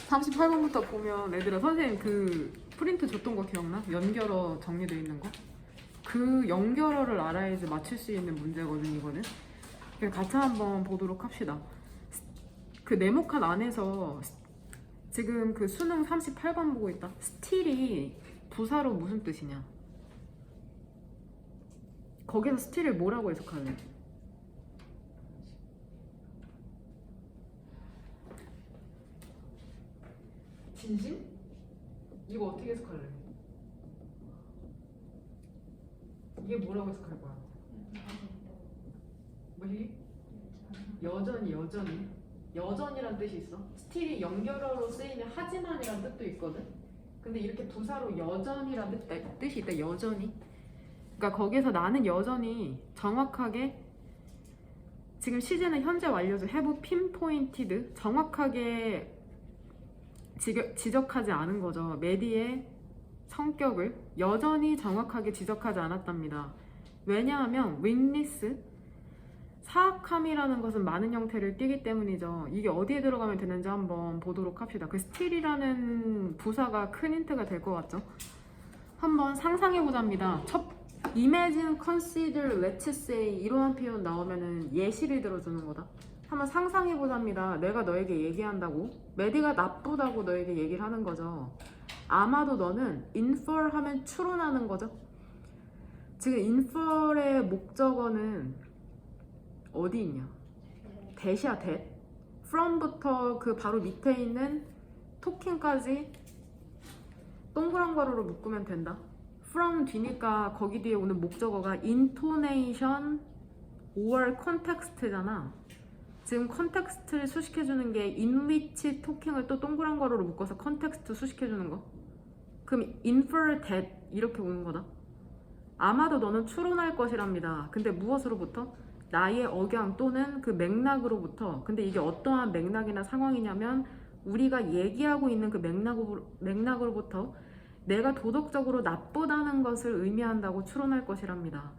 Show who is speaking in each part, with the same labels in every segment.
Speaker 1: 38번부터 보면 얘들아 선생님 그 프린트 줬던 거 기억나? 연결어 정리되어 있는 거? 그 연결어를 알아야지 맞출 수 있는 문제거든 이거는. 그냥 같이 한번 보도록 합시다. 그 네모칸 안에서 지금 그 수능 38번 보고 있다. 스틸이 부사로 무슨 뜻이냐? 거기서 스틸을 뭐라고 해석할래? 진심? 이거 어떻게 해석할래? 이게 뭐라고 해석할 거야? 뭐지? 여전이란 뜻이 있어. 스틸이 연결어로 쓰이면 하지만이란 뜻도 있거든. 근데 이렇게 부사로 여전이란 뜻이 있다. 여전히. 그러니까 거기서 나는 여전히 정확하게 지금 시제는 현재 완료죠. have pinpointed 정확하게 지적하지 않은 거죠. 메디의 성격을 여전히 정확하게 지적하지 않았답니다. 왜냐하면 witness 사악함이라는 것은 많은 형태를 띠기 때문이죠. 이게 어디에 들어가면 되는지 한번 보도록 합시다. 그 still이라는 부사가 큰 힌트가 될 것 같죠? 한번 상상해보자입니다. imagine, consider, let's say 이러한 표현 나오면은 예시를 들어주는 거다. 한번 상상해보자입니다. 내가 너에게 얘기한다고 메디가 나쁘다고 너에게 얘기를 하는 거죠. 아마도 너는 infer 하면 추론하는 거죠. 지금 infer의 목적어는 어디 있냐? that이야, that. from부터 그 바로 밑에 있는 talking까지 동그란 가로로 묶으면 된다. from 뒤니까 거기 뒤에 오는 목적어가 intonation or context잖아. 지금 컨텍스트를 수식해주는 게 in which talking을 또 동그란 가로로 묶어서 컨텍스트 수식해주는 거. 그럼 infer that 이렇게 오는 거다. 아마도 너는 추론할 것이랍니다. 근데 무엇으로부터? 나의 억양 또는 그 맥락으로부터. 근데 이게 어떠한 맥락이나 상황이냐면 우리가 얘기하고 있는 그 맥락으로부터 내가 도덕적으로 나쁘다는 것을 의미한다고 추론할 것이랍니다.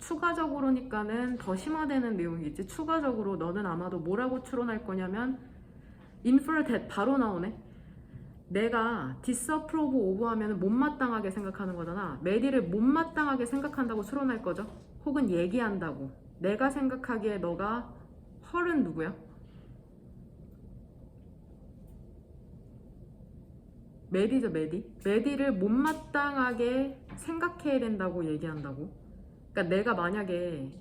Speaker 1: 추가적으로니까는 더 심화되는 내용이겠지. 추가적으로 너는 아마도 뭐라고 추론할 거냐면 infer that 바로 나오네. 내가 disapprove of 하면 못마땅하게 생각하는 거잖아. 메디를 못마땅하게 생각한다고 추론할 거죠. 혹은 얘기한다고. 내가 생각하기에 너가 헐은 누구야? 메디죠, 메디. 메디를 못마땅하게 생각해야 된다고 얘기한다고. 그러니까 내가 만약에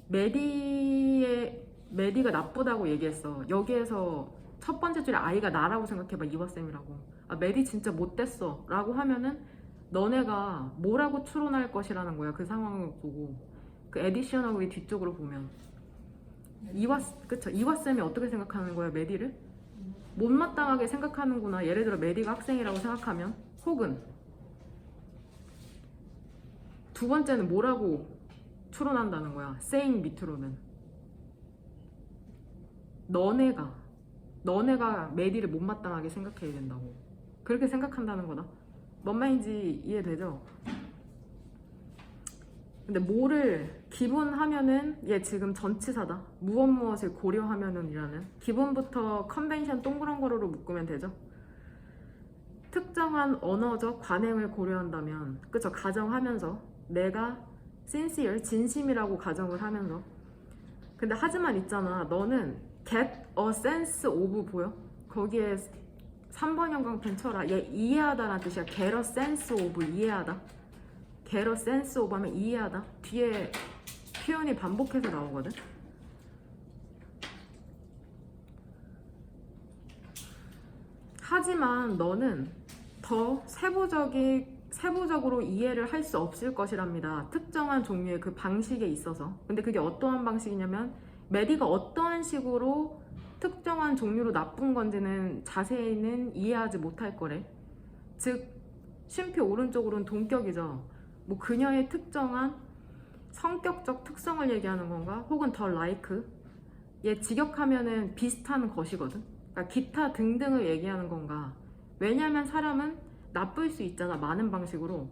Speaker 1: 메디가 나쁘다고 얘기했어. 여기에서 첫 번째 줄에 아이가 나라고 생각해봐. 이화쌤이라고. 아, 메디 진짜 못됐어 라고 하면은 너네가 뭐라고 추론할 것이라는 거야. 그 상황을 보고. 그 에디셔널이 뒤쪽으로 보면 그쵸? 이화쌤이 어떻게 생각하는 거야, 메디를? 못마땅하게 생각하는구나. 예를 들어 메디가 학생이라고 생각하면, 혹은 두 번째는 뭐라고 추론한다는 거야. saying 밑으로는 너네가 메디를 못마땅하게 생각해야 된다고. 그렇게 생각한다는 거다. 뭔 말인지 이해되죠? 근데 뭐를 기본하면은 얘 지금 전치사다. 무엇을 고려하면은 이라는 기본부터 컨벤션 동그란 거로 묶으면 되죠. 특정한 언어적 관행을 고려한다면, 그쵸? 가정하면서 내가 sincere 진심이라고 가정을 하면서. 근데 하지만 있잖아, 너는 get a sense of 보여? 거기에 3번 형광펜 쳐라. 얘 이해하다라는 뜻이야. get a sense of 이해하다. get a sense of 하면 이해하다. 뒤에 표현이 반복해서 나오거든. 하지만 너는 더 세부적으로 이해를 할 수 없을 것이랍니다. 특정한 종류의 그 방식에 있어서. 근데 그게 어떠한 방식이냐면 메디가 어떠한 식으로 특정한 종류로 나쁜 건지는 자세히는 이해하지 못할 거래. 즉 쉼표 오른쪽으로는 동격이죠. 뭐 그녀의 특정한 성격적 특성을 얘기하는 건가? 혹은 더 like 얘 직역하면은 비슷한 것이거든. 그러니까 기타 등등을 얘기하는 건가? 왜냐면 사람은 나쁠 수 있잖아, 많은 방식으로.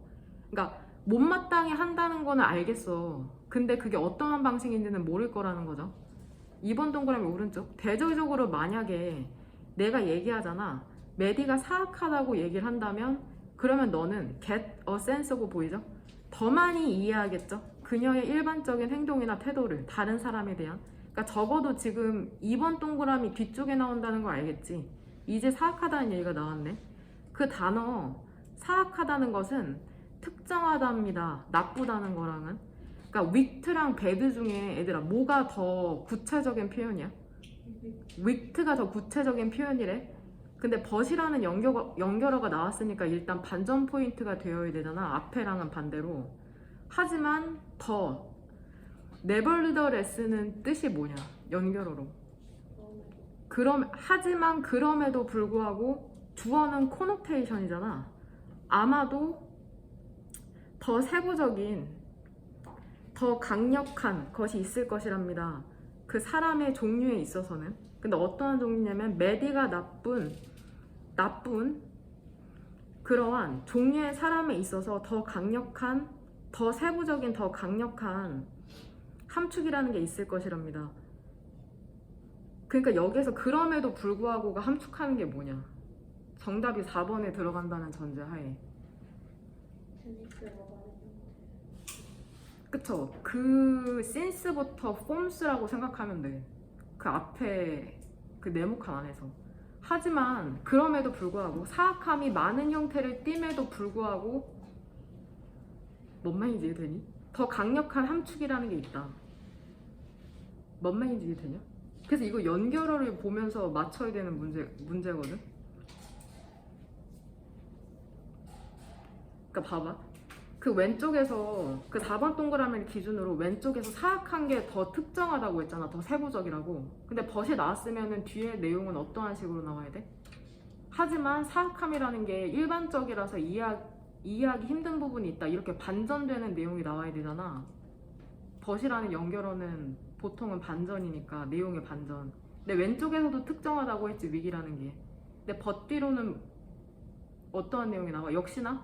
Speaker 1: 그러니까 못마땅해 한다는 거는 알겠어. 근데 그게 어떠한 방식인지는 모를 거라는 거죠. 2번 동그라미 오른쪽. 대조적으로 만약에 내가 얘기하잖아. 메디가 사악하다고 얘기를 한다면 그러면 너는 get a sense고 보이죠? 더 많이 이해하겠죠? 그녀의 일반적인 행동이나 태도를 다른 사람에 대한. 그러니까 적어도 지금 2번 동그라미 뒤쪽에 나온다는 거 알겠지? 이제 사악하다는 얘기가 나왔네. 그 단어 사악하다는 것은 특정하답니다. 나쁘다는 거랑은. 그러니까 wicked랑 bad 중에 얘들아 뭐가 더 구체적인 표현이야? wicked가 더 구체적인 표현이래. 근데 but이라는 연결어가 나왔으니까 일단 반전 포인트가 되어야 되잖아. 앞에랑은 반대로. 하지만 더 nevertheless는 뜻이 뭐냐? 연결어로. 하지만 그럼에도 불구하고 주어는 connotation이잖아. 아마도 더 세부적인 더 강력한 것이 있을 것이랍니다. 그 사람의 종류에 있어서는. 근데 어떠한 종류냐면 메디가 나쁜 그러한 종류의 사람에 있어서 더 강력한 더 세부적인 더 강력한 함축이라는 게 있을 것이랍니다. 그러니까 여기에서 그럼에도 불구하고가 함축하는 게 뭐냐? 정답이 4번에 들어간다는 전제하에. 그쵸? 그 since부터 forms라고 생각하면 돼. 그 앞에 그 네모칸 안에서. 하지만 그럼에도 불구하고 사악함이 많은 형태를 띠임에도 불구하고 뭔 말인지 이해되니? 더 강력한 함축이라는 게 있다. 뭔 말인지 이해되냐? 그래서 이거 연결어를 보면서 맞춰야 되는 문제거든? 그러니까 봐봐. 그 왼쪽에서 그 4번 동그라미를 기준으로 왼쪽에서 사악한 게 더 특정하다고 했잖아. 더 세부적이라고. 근데 벗이 나왔으면 뒤에 내용은 어떠한 식으로 나와야 돼? 하지만 사악함이라는 게 일반적이라서 이해하기 힘든 부분이 있다. 이렇게 반전되는 내용이 나와야 되잖아. 벗이라는 연결어는 보통은 반전이니까 내용의 반전. 근데 왼쪽에서도 특정하다고 했지 위기라는 게. 근데 벗 뒤로는 어떠한 내용이 나와? 역시나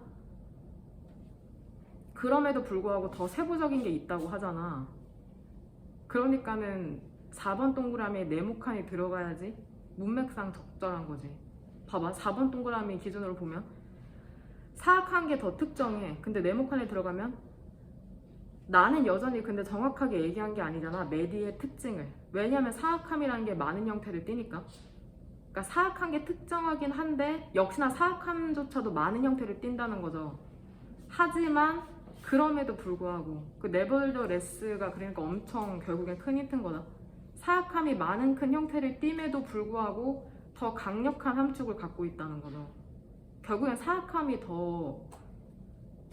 Speaker 1: 그럼에도 불구하고 더 세부적인 게 있다고 하잖아. 그러니까는 4번 동그라미에 네모칸이 들어가야지 문맥상 적절한 거지. 봐봐. 4번 동그라미 기준으로 보면 사악한 게 더 특정해. 근데 네모칸에 들어가면 나는 여전히 근데 정확하게 얘기한 게 아니잖아. 메디의 특징을. 왜냐면 사악함이라는 게 많은 형태를 띠니까. 그러니까 사악한 게 특정하긴 한데 역시나 사악함조차도 많은 형태를 띈다는 거죠. 하지만 그럼에도 불구하고 그 nevertheless가 그러니까 엄청 결국엔 큰 힌트인 거다. 사악함이 많은 큰 형태를 띠임에도 불구하고 더 강력한 함축을 갖고 있다는 거죠. 결국엔 사악함이 더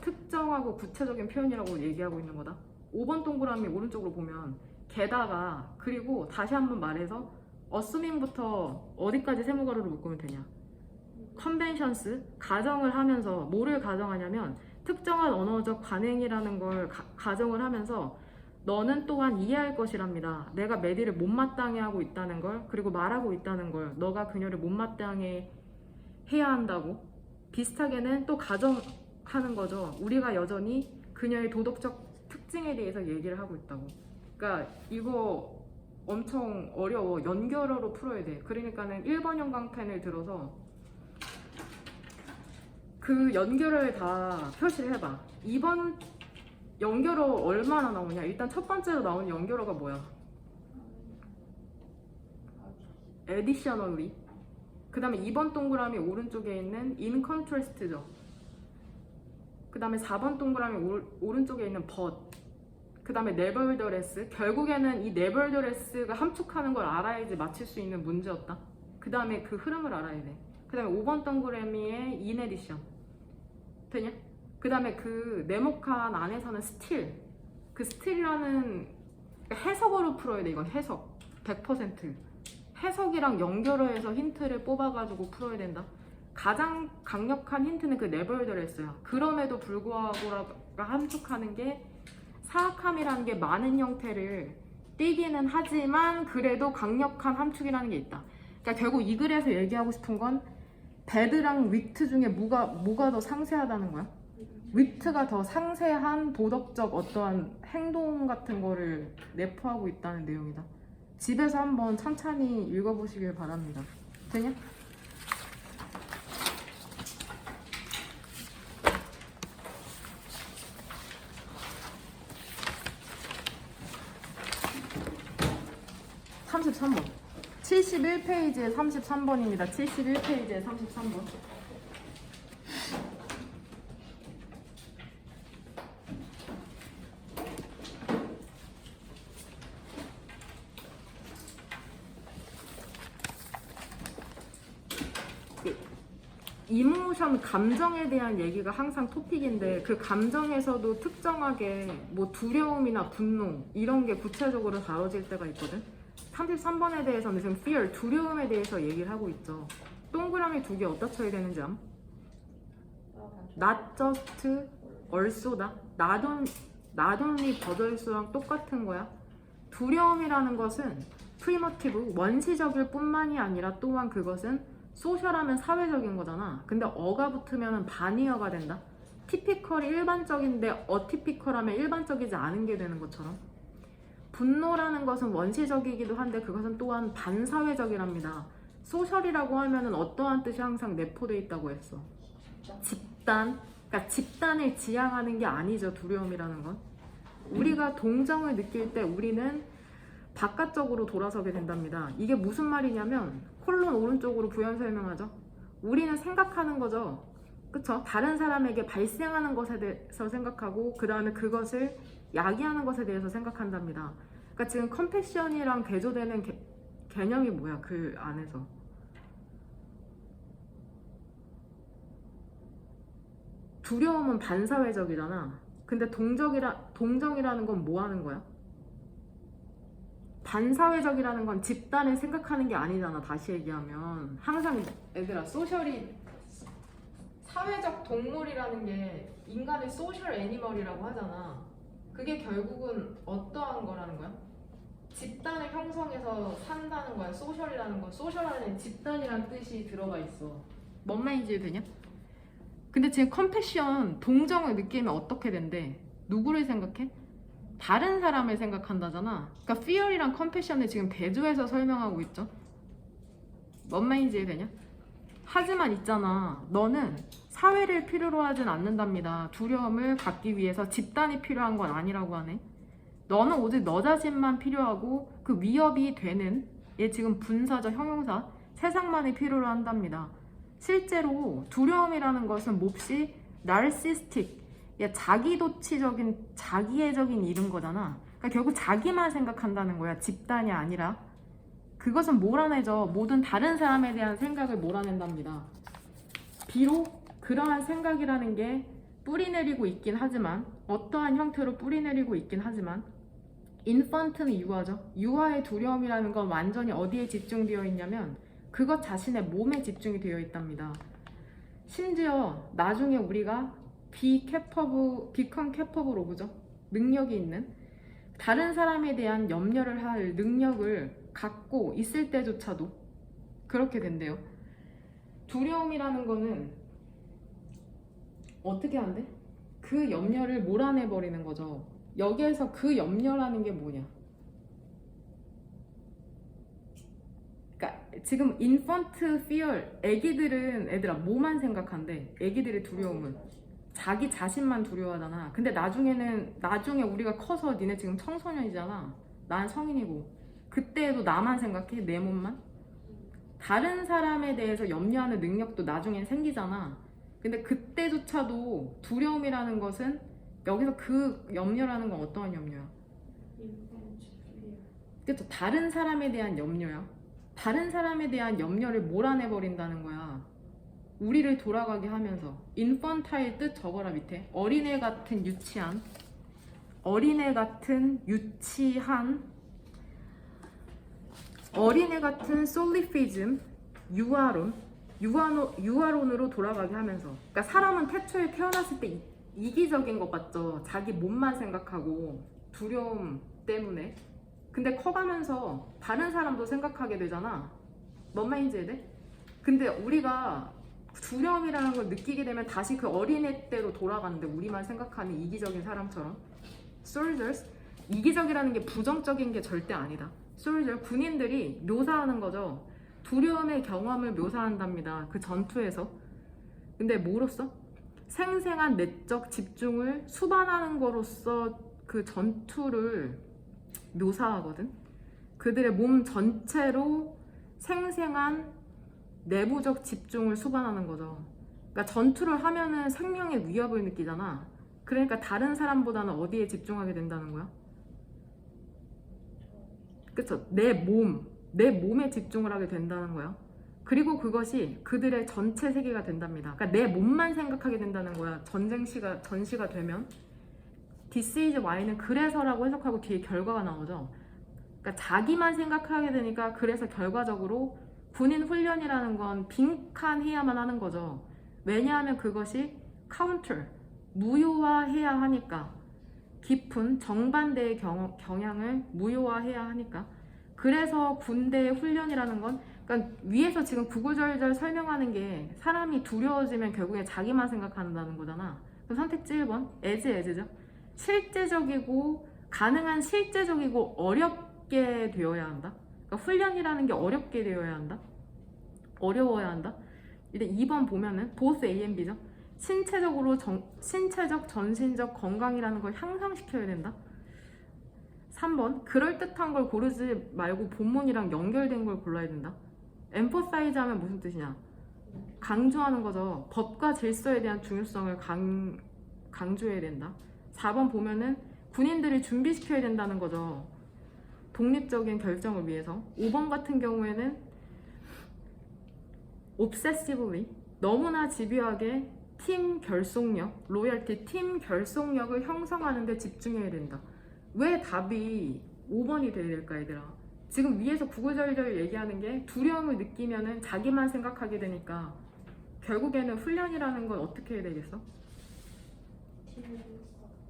Speaker 1: 특정하고 구체적인 표현이라고 얘기하고 있는 거다. 5번 동그라미 오른쪽으로 보면 게다가 그리고 다시 한번 말해서 assuming부터 어디까지 세모가루를 묶으면 되냐? conventions 가정을 하면서 뭐를 가정하냐면 특정한 언어적 관행이라는 걸 가정을 하면서 너는 또한 이해할 것이랍니다. 내가 메디를 못마땅해 하고 있다는 걸 그리고 말하고 있다는 걸 너가 그녀를 못마땅해 해야 한다고 비슷하게는 또 가정하는 거죠. 우리가 여전히 그녀의 도덕적 특징에 대해서 얘기를 하고 있다고. 그러니까 이거 엄청 어려워. 연결어로 풀어야 돼. 그러니까는 1번 형광펜을 들어서 그 연결어를 다 표시를 해봐. 2번 연결어 얼마나 나오냐? 일단 첫 번째로 나오는 연결어가 뭐야? additionally. 그 다음에 2번 동그라미 오른쪽에 있는 in contrast죠. 그 다음에 4번 동그라미 오른쪽에 있는 but. 그 다음에 nevertheless. 결국에는 이 nevertheless가 함축하는 걸 알아야지 맞힐 수 있는 문제였다. 그 다음에 그 흐름을 알아야 돼. 그 다음에 5번 동그라미에 in addition. 되냐? 그 다음에 그 네모칸 안에서는 still. 그 still이라는 해석어로 풀어야 돼. 이건 해석 100%. 해석이랑 연결어에서 힌트를 뽑아가지고 풀어야 된다. 가장 강력한 힌트는 그 nevertheless야. 그럼에도 불구하고가 함축하는 게 사악함이라는 게 많은 형태를 띠기는 하지만 그래도 강력한 함축이라는 게 있다. 그러니까 결국 이 글에서 얘기하고 싶은 건 배드랑 위트 중에 뭐가 더 상세하다는 거야? 위트가 더 상세한 도덕적 어떠한 행동 같은 거를 내포하고 있다는 내용이다. 집에서 한번 천천히 읽어보시길 바랍니다. 되냐? 71페이지에 33번입니다. 71페이지에 33번. 이모션, 감정에 대한 얘기가 항상 토픽인데 그 감정에서도 특정하게 뭐 두려움이나 분노 이런 게 구체적으로 다뤄질 때가 있거든. 33번에 대해서는 지금 fear, 두려움에 대해서 얘기를 하고 있죠. 동그라미 두 개 어디다 쳐야 되는지 암? not just, also다. not only, but also랑 똑같은 거야. 두려움이라는 것은 primitive, 원시적일 뿐만이 아니라 또한 그것은 소셜하면 사회적인 거잖아. 근데 어가 붙으면 반의어가 된다. 티피컬이 일반적인데 어티피컬하면 일반적이지 않은 게 되는 것처럼 분노라는 것은 원시적이기도 한데 그것은 또한 반사회적이랍니다. 소셜이라고 하면은 어떠한 뜻이 항상 내포되어 있다고 했어? 집단. 그러니까 집단을 지향하는 게 아니죠. 두려움이라는 건. 우리가 동정을 느낄 때 우리는 바깥쪽으로 돌아서게 된답니다. 이게 무슨 말이냐면 콜론 오른쪽으로 부연 설명하죠. 우리는 생각하는 거죠. 그쵸? 다른 사람에게 발생하는 것에 대해서 생각하고 그 다음에 그것을 야기하는 것에 대해서 생각한답니다. 그러니까 지금 컴패션이랑 대조되는 개념이 뭐야? 그 안에서 두려움은 반사회적이잖아. 근데 동정이라는 건 뭐 하는 거야? 반사회적이라는 건 집단을 생각하는 게 아니잖아. 다시 얘기하면 항상 얘들아 소셜이 사회적 동물이라는 게 인간의 소셜 애니멀이라고 하잖아. 그게 결국은 어떠한 거라는 거야? 집단을 형성해서 산다는 거야. 소셜이라는 건 소셜 안에 집단이라는 뜻이 들어가 있어. 뭔 말인지 되냐? 근데 지금 컴패션, 동정을 느끼면 어떻게 된대? 누구를 생각해? 다른 사람을 생각한다잖아. 그러니까 fear이랑 compassion을 지금 대조해서 설명하고 있죠. 뭔 말인지 되냐? 하지만 있잖아. 너는 사회를 필요로 하진 않는답니다. 두려움을 갖기 위해서 집단이 필요한 건 아니라고 하네. 너는 오직 너 자신만 필요하고 그 위협이 되는 얘 지금 분사적 형용사 세상만이 필요로 한답니다. 실제로 두려움이라는 것은 몹시 narcissistic, 자기도취적인, 자기애적인 이른 거잖아. 그러니까 결국 자기만 생각한다는 거야. 집단이 아니라. 그것은 몰아내죠. 모든 다른 사람에 대한 생각을 몰아낸답니다. 비록 그러한 생각이라는 게 뿌리내리고 있긴 하지만, 어떠한 형태로 뿌리내리고 있긴 하지만, 인펀트는 유아죠. 유아의 두려움이라는 건 완전히 어디에 집중되어 있냐면 그것 자신의 몸에 집중이 되어 있답니다. 심지어 나중에 우리가 become capable of죠. 능력이 있는 다른 사람에 대한 염려를 할 능력을 갖고 있을 때조차도 그렇게 된대요. 두려움이라는 거는 어떻게 한대? 그 염려를 몰아내버리는 거죠. 여기에서 그 염려라는 게 뭐냐? 그러니까 지금 infant fear, 애기들은 얘들아 뭐만 생각한대? 애기들의 두려움은 자기 자신만 두려워하잖아. 근데 나중에 우리가 커서 니네 지금 청소년이잖아. 난 성인이고 그때에도 나만 생각해? 내 몸만? 다른 사람에 대해서 염려하는 능력도 나중엔 생기잖아. 근데 그때조차도 두려움이라는 것은 여기서 그 염려라는 건 어떠한 염려야? 그쵸? 다른 사람에 대한 염려야. 다른 사람에 대한 염려를 몰아내버린다는 거야. 우리를 돌아가게 하면서. 인펀타일 뜻 적어라 밑에. 어린애 같은 유치한, 어린애 같은 유치한, 어린애 같은 솔리피즘, 유아론으로 돌아가게 하면서. 그러니까 사람은 태초에 태어났을 때 이기적인 것 같죠. 자기 몸만 생각하고 두려움 때문에. 근데 커가면서 다른 사람도 생각하게 되잖아. 뭔 말인지 돼? 근데 우리가 두려움이라는 걸 느끼게 되면 다시 그 어린애 때로 돌아가는데 우리만 생각하는 이기적인 사람처럼. soldiers, 이기적이라는 게 부정적인 게 절대 아니다. soldier, 군인들이 묘사하는 거죠. 두려움의 경험을 묘사한답니다. 그 전투에서. 근데 뭐로써? 생생한 내적 집중을 수반하는 거로서 그 전투를 묘사하거든. 그들의 몸 전체로 생생한 내부적 집중을 수반하는 거죠. 그러니까 전투를 하면은 생명의 위협을 느끼잖아. 그러니까 다른 사람보다는 어디에 집중하게 된다는 거야? 그쵸? 내 몸에 집중을 하게 된다는 거야. 그리고 그것이 그들의 전체 세계가 된답니다. 그러니까 내 몸만 생각하게 된다는 거야. 전시가 되면 This is why는 그래서라고 해석하고 뒤에 결과가 나오죠. 그러니까 자기만 생각하게 되니까 그래서 결과적으로 군인 훈련이라는 건 빈칸해야만 하는 거죠. 왜냐하면 그것이 counter, 무효화해야 하니까. 깊은 정반대의 경향을 무효화해야 하니까. 그래서 군대의 훈련이라는 건 그러니까 위에서 지금 구구절절 설명하는 게 사람이 두려워지면 결국에 자기만 생각한다는 거잖아. 그럼 선택지 1번 as죠. 실제적이고 가능한 실제적이고 어렵게 되어야 한다. 그러니까 훈련이라는 게 어렵게 되어야 한다. 어려워야 한다. 이제 2번 보면은 both A and B죠. 신체적, 전신적 건강이라는 걸 향상시켜야 된다. 3번 그럴듯한 걸 고르지 말고 본문이랑 연결된 걸 골라야 된다. emphasize 하면 무슨 뜻이냐? 강조하는 거죠. 법과 질서에 대한 중요성을 강조해야 된다. 4번 보면은 군인들을 준비시켜야 된다는 거죠. 독립적인 결정을 위해서. 5번 같은 경우에는 obsessively 너무나 집요하게 팀 결속력, 로열티 팀 결속력을 형성하는 데 집중해야 된다. 왜 답이 5번이 돼야 될까 얘들아? 지금 위에서 구구절절 얘기하는 게 두려움을 느끼면은 자기만 생각하게 되니까 결국에는 훈련이라는 건 어떻게 해야 되겠어?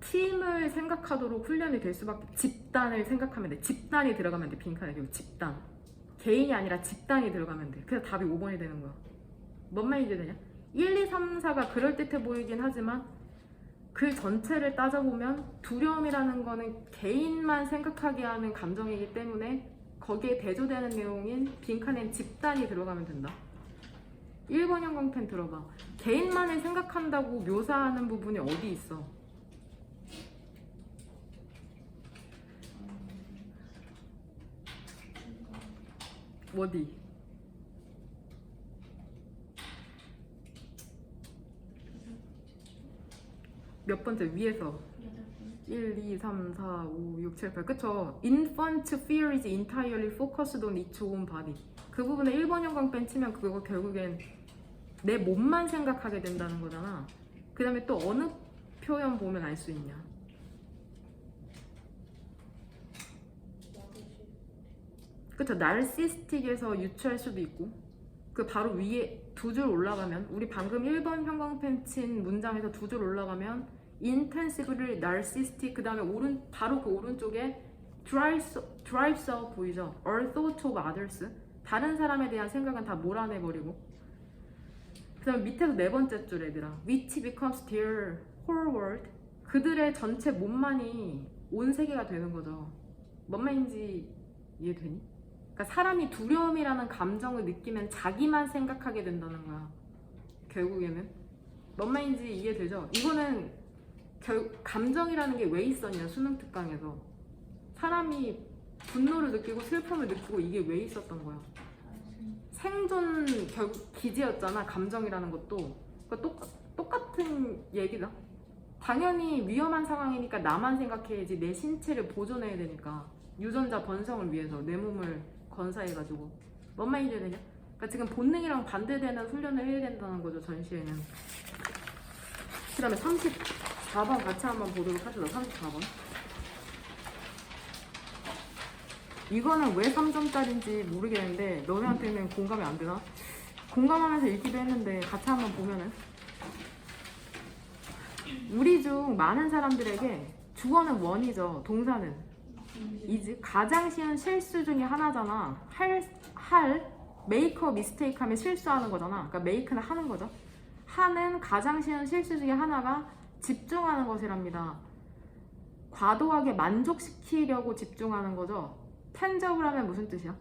Speaker 1: 팀을 생각하도록 훈련이 될 수밖에. 집단을 생각하면 돼. 집단이 들어가면 돼. 빈칸에. 그리고 집단. 개인이 아니라 집단이 들어가면 돼. 그래서 답이 5번이 되는 거야. 뭔 말인지 되냐? 1, 2, 3, 4가 그럴듯해 보이긴 하지만 그 전체를 따져보면 두려움이라는 거는 개인만 생각하게 하는 감정이기 때문에 거기에 대조되는 내용인 빈칸엔 집단이 들어가면 된다. 1번 형광펜 들어봐. 개인만을 생각한다고 묘사하는 부분이 어디 있어? 어디? 몇 번째? 위에서 1, 2, 3, 4, 5, 6, 7, 8 그쵸? Infant fear is entirely focused on its own body. 그 부분에 1번 형광펜 치면 그거 결국엔 내 몸만 생각하게 된다는 거잖아. 그 다음에 또 어느 표현 보면 알 수 있냐? 그쵸? 나르시스틱에서 유추할 수도 있고 그 바로 위에 두 줄 올라가면 우리 방금 1번 형광펜 친 문장에서 두 줄 올라가면 intensively narcissistic 그 다음에 바로 그 오른쪽에 drives out 보이죠? or thought of others 다른 사람에 대한 생각은 다 몰아내버리고 그 다음에 밑에서 네 번째 줄 얘들아 which becomes their whole world 그들의 전체 몸만이 온 세계가 되는 거죠. 뭔 말인지 이해되니? 그러니까 사람이 두려움이라는 감정을 느끼면 자기만 생각하게 된다는 거야. 결국에는 뭔 말인지 이해되죠? 이거는 감정이라는 게 왜 있었냐 수능 특강에서 사람이 분노를 느끼고 슬픔을 느끼고 이게 왜 있었던 거야? 생존 결국 기제였잖아. 감정이라는 것도 그러니까 똑같은 얘기다. 당연히 위험한 상황이니까 나만 생각해야지. 내 신체를 보존해야 되니까 유전자 번성을 위해서 내 몸을 건사해가지고 뭔 말인지 되냐? 그러니까 지금 본능이랑 반대되는 훈련을 해야 된다는 거죠. 전시에는. 그 다음에 34번 같이 한번 보도록 하시죠. 34번. 이거는 왜 3점짜리인지 모르겠는데 너네한테는 공감이 안 되나? 공감하면서 읽기도 했는데 같이 한번 보면은 우리 중 많은 사람들에게 주어는 원이죠. 동사는 이즈. 가장 쉬운 실수 중에 하나잖아. make a mistake 하면 실수하는 거잖아. 그러니까 make는 하는 거죠. 하는 가장 쉬운 실수 중에 하나가 집중하는 것이랍니다. 과도하게 만족시키려고 집중하는 거죠. tangible 하면 무슨 뜻이야?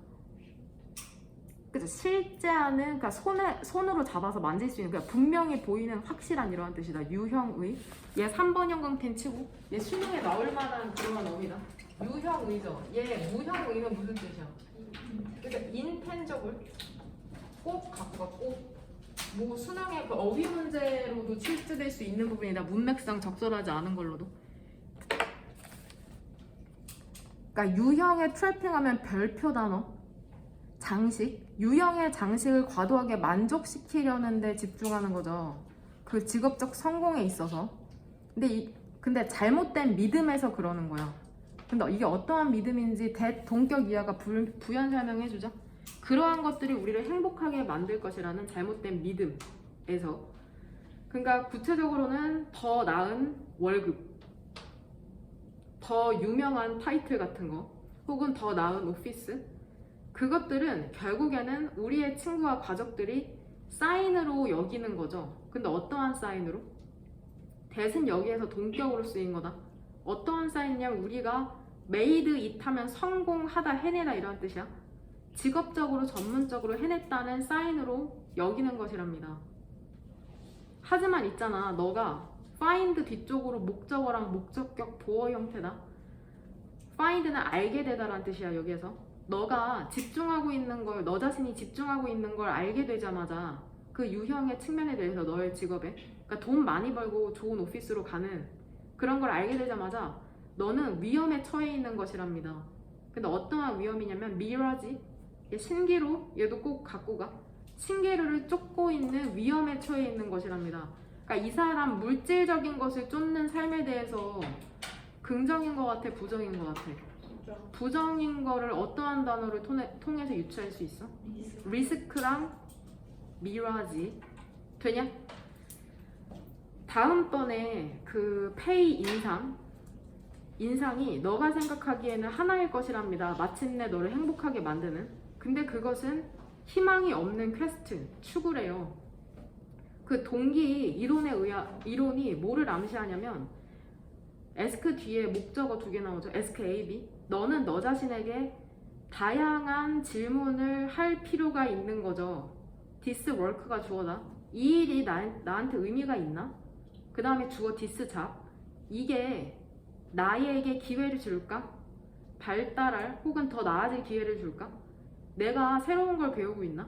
Speaker 1: 그죠? 실제하는, 그러니까 손으로 잡아서 만질 수 있는, 그러니까 분명히 보이는 확실한 이러한 뜻이다. 유형의. 얘 3번 형광펜 치고 얘 수능에 나올 만한 그런 어휘다. 유형의죠. 얘 무형의는 무슨 뜻이야? 그러니까 인텐저블 꼭 갖고 가. 꼭. 뭐 수능의 그 어휘 문제로도 출제될 수 있는 부분이다. 문맥상 적절하지 않은 걸로도. 그러니까 유형의 트래핑하면 별표 단어, 장식, 유형의 장식을 과도하게 만족시키려는 데 집중하는 거죠. 그 직업적 성공에 있어서. 근데 잘못된 믿음에서 그러는 거야. 근데 이게 어떠한 믿음인지 대동격 이하가 부연 설명해주죠. 그러한 것들이 우리를 행복하게 만들 것이라는 잘못된 믿음에서. 그러니까 구체적으로는 더 나은 월급, 더 유명한 타이틀 같은 거, 혹은 더 나은 오피스, 그것들은 결국에는 우리의 친구와 가족들이 사인으로 여기는 거죠. 근데 어떠한 사인으로? 대신 여기에서 동격으로 쓰인 거다. 어떠한 사인이냐면 우리가 made it 하면 성공하다, 해내다 이런 뜻이야. 직업적으로 전문적으로 해냈다는 사인으로 여기는 것이랍니다. 하지만 있잖아, 너가 find 뒤쪽으로 목적어랑 목적격 보어 형태다. find는 알게 되다라는 뜻이야. 여기에서 너가 집중하고 있는 걸, 너 자신이 집중하고 있는 걸 알게 되자마자 그 유형의 측면에 대해서, 너의 직업에, 그러니까 돈 많이 벌고 좋은 오피스로 가는 그런 걸 알게 되자마자 너는 위험에 처해 있는 것이랍니다. 근데 어떠한 위험이냐면 미라지, 신기루, 얘도 꼭 갖고 가. 신기루를 쫓고 있는 위험에 처해 있는 것이랍니다. 그러니까 이 사람 물질적인 것을 쫓는 삶에 대해서 긍정인 것 같아, 부정인 것 같아? 부정인 거를 어떠한 단어를 통해서 유추할 수 있어? 리스크랑 미라지. 되냐? 다음번에 그 페이 인상이 너가 생각하기에는 하나일 것이랍니다. 마침내 너를 행복하게 만드는. 근데 그것은 희망이 없는 퀘스트, 추구래요. 그 동기 이론이 뭐를 암시하냐면 에스크 뒤에 목적어 2개 나오죠. 에스크 A, B. 너는 너 자신에게 다양한 질문을 할 필요가 있는 거죠. this work가 주어다. 이 일이 나한테 의미가 있나? 그 다음에 주어 this job. 이게 나에게 기회를 줄까? 발달할 혹은 더 나아질 기회를 줄까? 내가 새로운 걸 배우고 있나?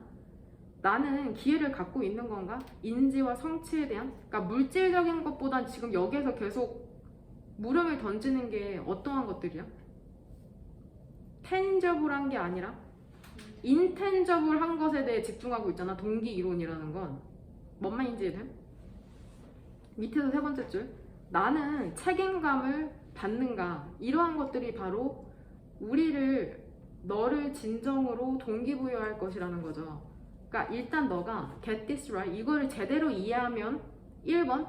Speaker 1: 나는 기회를 갖고 있는 건가? 인지와 성취에 대한? 그러니까 물질적인 것보단 지금 여기에서 계속 물음을 던지는 게 어떠한 것들이야? 텐저블한 게 아니라 인텐저블한 것에 대해 집중하고 있잖아. 동기 이론이라는 건. 뭔 말인지 이해돼? 밑에서 세 번째 줄, 나는 책임감을 받는가? 이러한 것들이 바로 너를 진정으로 동기부여할 것이라는 거죠. 그러니까 일단 너가 get this right, 이거를 제대로 이해하면 1번,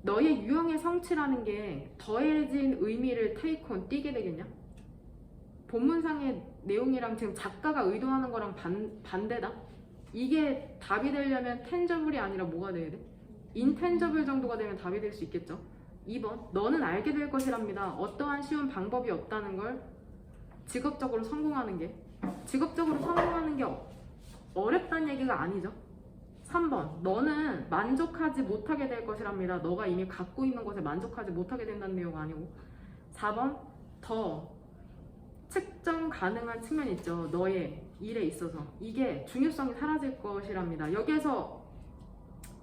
Speaker 1: 너의 유형의 성취라는 게 더해진 의미를 take on, 띄게 되겠냐? 본문상의 내용이랑 지금 작가가 의도하는 거랑 반대다? 이게 답이 되려면 텐저블이 아니라 뭐가 돼야 돼? 인텐저블 정도가 되면 답이 될 수 있겠죠. 2번, 너는 알게 될 것이랍니다. 어떠한 쉬운 방법이 없다는 걸. 직업적으로 성공하는 게 어렵다는 얘기가 아니죠. 3번, 너는 만족하지 못하게 될 것이랍니다. 너가 이미 갖고 있는 것에 만족하지 못하게 된다는 내용 아니고. 4번, 더 측정 가능한 측면이 있죠. 너의 일에 있어서 이게 중요성이 사라질 것이랍니다. 여기에서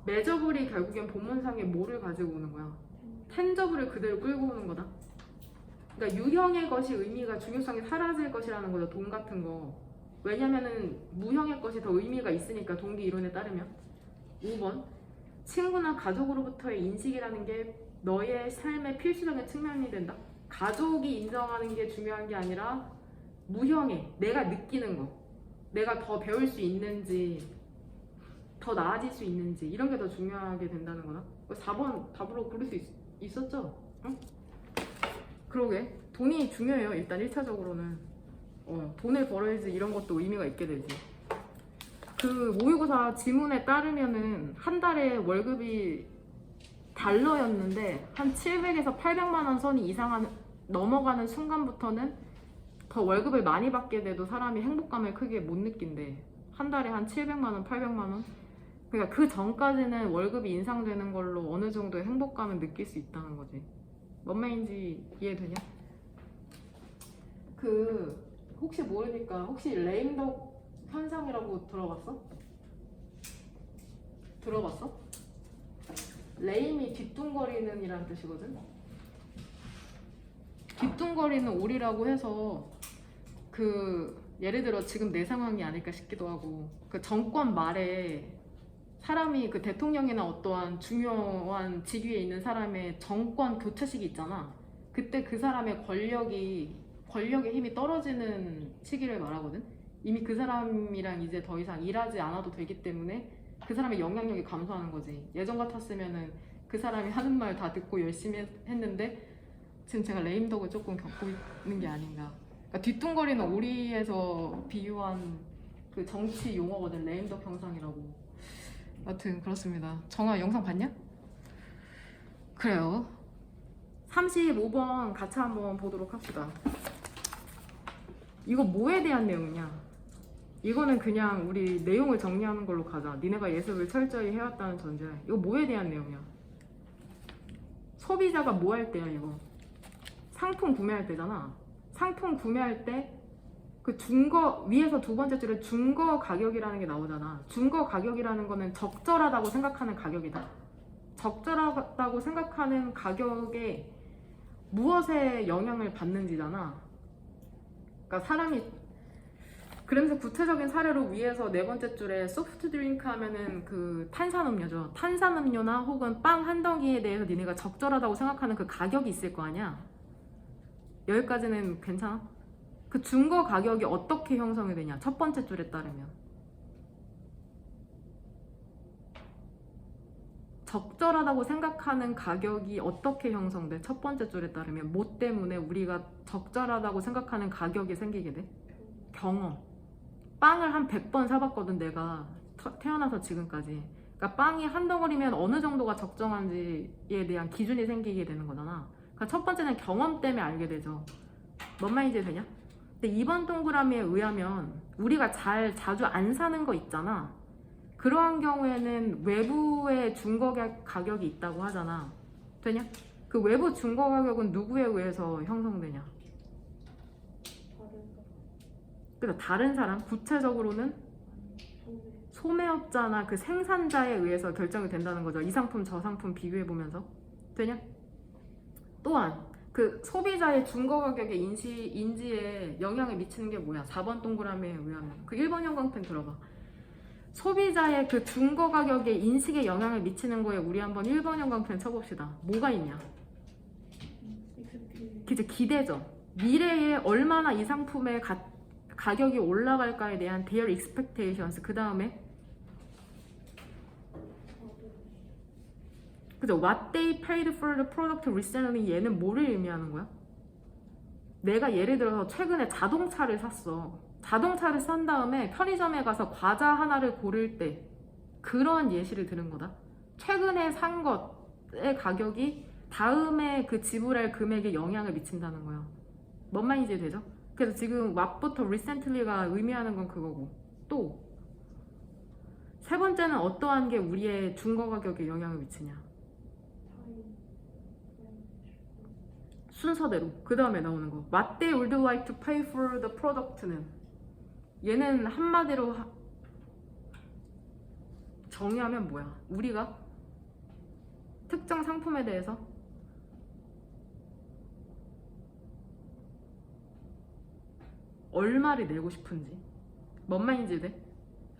Speaker 1: 매저블이 결국엔 본문상에 뭐를 가지고 오는 거야? 텐저블을 그대로 끌고 오는 거다. 그러니까 유형의 것이 의미가, 중요성이 사라질 것이라는 거죠. 돈 같은 거. 왜냐면은 무형의 것이 더 의미가 있으니까, 동기 이론에 따르면. 5번, 친구나 가족으로부터의 인식이라는 게 너의 삶의 필수적인 측면이 된다. 가족이 인정하는 게 중요한 게 아니라 무형의, 내가 느끼는 거, 내가 더 배울 수 있는지, 더 나아질 수 있는지, 이런 게 더 중요하게 된다는 거다. 4번 답으로 고를 수 있었죠? 응? 그러게, 돈이 중요해요. 일단 1차적으로는 돈을 벌어야지 이런 것도 의미가 있게 되지. 그 모의고사 지문에 따르면은 한 달에 월급이 달러였는데 한 700에서 800만 원 선이 넘어가는 순간부터는 더 월급을 많이 받게 돼도 사람이 행복감을 크게 못 느낀대. 한 달에 한 700만 원, 800만 원. 그러니까 그 전까지는 월급이 인상되는 걸로 어느 정도의 행복감을 느낄 수 있다는 거지. 뭔 말인지 이해되냐? 그 혹시 모르니까 혹시 레임덕 현상이라고 들어봤어? 들어봤어? 레임이 뒤뚱거리는 이란 뜻이거든. 뒤뚱거리는 오리라고 해서 그 예를 들어 지금 내 상황이 아닐까 싶기도 하고, 그 정권 말에 사람이 그 대통령이나 어떠한 중요한 직위에 있는 사람의 정권 교체식이 있잖아. 그때 그 사람의 권력의 힘이 떨어지는 시기를 말하거든. 이미 그 사람이랑 이제 더 이상 일하지 않아도 되기 때문에 그 사람의 영향력이 감소하는 거지. 예전 같았으면은 그 사람이 하는 말 다 듣고 열심히 했는데 지금 제가 레임덕을 조금 겪고 있는 게 아닌가. 그러니까 뒤뚱거리는 오리에서 비유한 그 정치 용어거든. 레임덕 형상이라고. 여튼 그렇습니다. 정아 영상 봤냐? 그래요. 35번 같이 한번 보도록 합시다. 이거 뭐에 대한 내용이냐? 이거는 그냥 우리 내용을 정리하는 걸로 가자. 니네가 예습을 철저히 해왔다는 전제. 이거 뭐에 대한 내용이야? 소비자가 뭐 할 때야 이거? 상품 구매할 때잖아. 상품 구매할 때 그 중거 위에서 두 번째 줄에 중거 가격이라는 게 나오잖아. 중거 가격이라는 거는 적절하다고 생각하는 가격이다. 적절하다고 생각하는 가격에 무엇에 영향을 받는지잖아. 그러니까 사람이, 그러면서 구체적인 사례로 위에서 네 번째 줄에 소프트 드링크 하면은 그 탄산음료죠. 탄산음료나 혹은 빵 한 덩이에 대해서 니네가 적절하다고 생각하는 그 가격이 있을 거 아니야. 여기까지는 괜찮아? 그 중거 가격이 어떻게 형성이 되냐? 첫 번째 줄에 따르면 적절하다고 생각하는 가격이 어떻게 형성돼? 첫 번째 줄에 따르면 뭐 때문에 우리가 적절하다고 생각하는 가격이 생기게 돼? 경험. 빵을 한 100번 사봤거든 내가 태어나서 지금까지. 그러니까 빵이 한 덩어리면 어느 정도가 적정한지에 대한 기준이 생기게 되는 거잖아. 그러니까 첫 번째는 경험 때문에 알게 되죠. 뭔 말인지 되냐? 근데 2번 동그라미에 의하면 우리가 자주 안 사는 거 있잖아. 그러한 경우에는 외부의 중거 가격이 있다고 하잖아. 되냐? 그 외부 중거 가격은 누구에 의해서 형성되냐? 그래서 다른 사람, 구체적으로는 소매업자나 그 생산자에 의해서 결정이 된다는 거죠. 이 상품 저 상품 비교해 보면서. 되냐? 또한 그 소비자의 중거 가격의 인지에 영향을 미치는 게 뭐야? 4번 동그라미에 의하면 그 1번 형광펜 들어봐. 소비자의 그 중거 가격의 인식에 영향을 미치는 거에 우리 한번 1번 형광펜 쳐봅시다. 뭐가 있냐? 이제 기대죠. 미래에 얼마나 이 상품의 가격이 올라갈까에 대한 their expectations. 그 다음에 그죠? What they paid for the product recently. 얘는 뭐를 의미하는 거야? 내가 예를 들어서 최근에 자동차를 샀어. 자동차를 산 다음에 편의점에 가서 과자 하나를 고를 때 그런 예시를 들은 거다. 최근에 산 것의 가격이 다음에 그 지불할 금액에 영향을 미친다는 거야. 뭔 말인지 되죠? 그래서 지금 what부터 recently가 의미하는 건 그거고, 또 세 번째는 어떠한 게 우리의 중거 가격에 영향을 미치냐? 순서대로 그 다음에 나오는 거 What they would like to pay for the product는 얘는 한마디로 정의하면 뭐야? 우리가 특정 상품에 대해서 얼마를 내고 싶은지, 뭔 말인지 돼?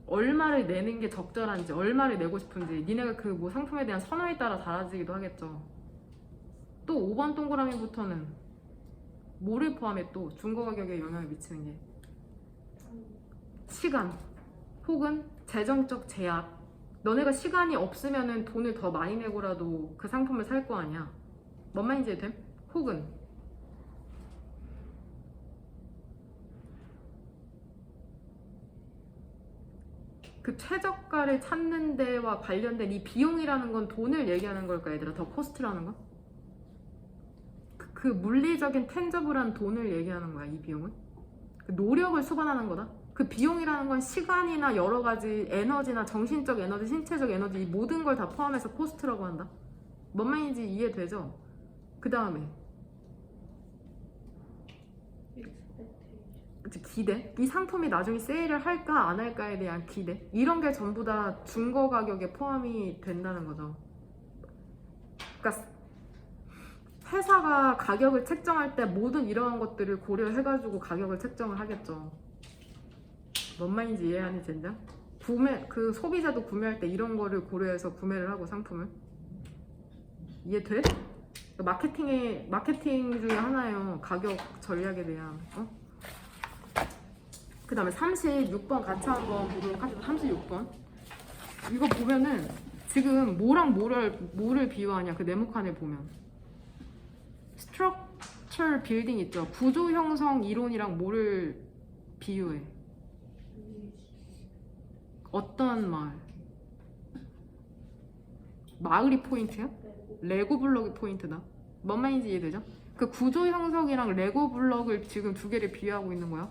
Speaker 1: 얼마를 내는 게 적절한지, 얼마를 내고 싶은지, 니네가 그 뭐 상품에 대한 선호에 따라 달라지기도 하겠죠. 또 5번 동그라미부터는 뭐를 포함해? 또 중고 가격에 영향을 미치는 게 시간 혹은 재정적 제약. 너네가 시간이 없으면은 돈을 더 많이 내고라도 그 상품을 살 거 아니야. 뭔 말인지 됨? 혹은 그 최저가를 찾는 데와 관련된 이 비용이라는 건 돈을 얘기하는 걸까 얘들아? 더 코스트라는 건? 그 물리적인 텐저블한 돈을 얘기하는 거야. 이 비용은 그 노력을 수반하는 거다. 그 비용이라는 건 시간이나 여러 가지 에너지나 정신적 에너지, 신체적 에너지, 이 모든 걸 다 포함해서 코스트라고 한다. 뭔 말인지 이해되죠? 그 다음에 그치, 기대. 이 상품이 나중에 세일을 할까 안 할까에 대한 기대. 이런 게 전부 다 중고 가격에 포함이 된다는 거죠. 그러니까 회사가 가격을 책정할 때 모든 이러한 것들을 고려해가지고 가격을 책정을 하겠죠. 뭔 말인지 이해하니 젠장? 그 소비자도 구매할 때 이런 거를 고려해서 구매를 하고 상품을. 이해돼? 마케팅 중에 하나예요. 가격 전략에 대한. 그 다음에 36번 같이 한번 보도록 하죠. 36번. 이거 보면은 지금 뭐랑 뭐를 비유하냐. 그 네모칸을 보면. 스트럭처 빌딩 있죠. 구조 형성 이론이랑 뭐를 비유해? 어떤 마을? 마을이 포인트야? 레고 블록이 포인트다. 뭔 말인지 이해되죠? 그 구조 형성이랑 레고 블록을 지금 두 개를 비유하고 있는 거야.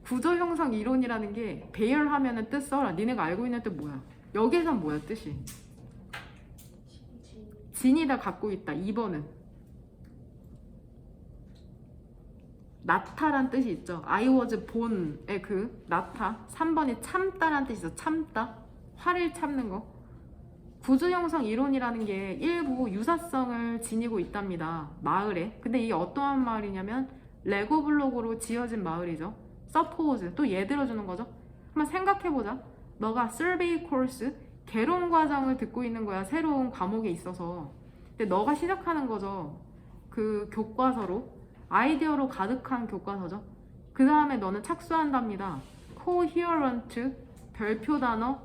Speaker 1: 구조 형성 이론이라는 게 배열하면은 뜻 써라. 니네가 알고 있는 뜻 뭐야? 여기에선 뭐야 뜻이? 진이 다 갖고 있다. 2번은 나타란 뜻이 있죠. I was born의 그 나타. 3번이 참다란 뜻이 있어. 참다. 화를 참는 거. 구조 형성 이론이라는 게 일부 유사성을 지니고 있답니다. 마을에. 근데 이게 어떠한 마을이냐면 레고 블록으로 지어진 마을이죠. Suppose. 또 예 들어주는 거죠. 한번 생각해보자. 너가 survey course, 개론 과정을 듣고 있는 거야. 새로운 과목에 있어서. 근데 너가 시작하는 거죠. 그 교과서로. 아이디어로 가득한 교과서죠. 그 다음에 너는 착수한답니다. coherent, 별표 단어,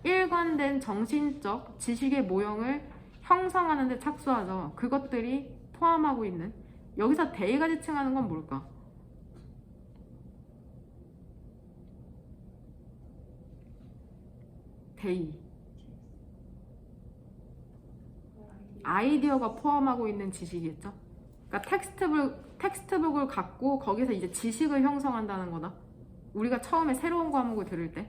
Speaker 1: 일관된 정신적 지식의 모형을 형성하는 데 착수하죠. 그것들이 포함하고 있는. 여기서 대의가 지칭하는 건 뭘까? 대의. 아이디어가 포함하고 있는 지식이겠죠. 그러니까 텍스트북을 갖고 거기서 이제 지식을 형성한다는 거다. 우리가 처음에 새로운 과목을 들을 때.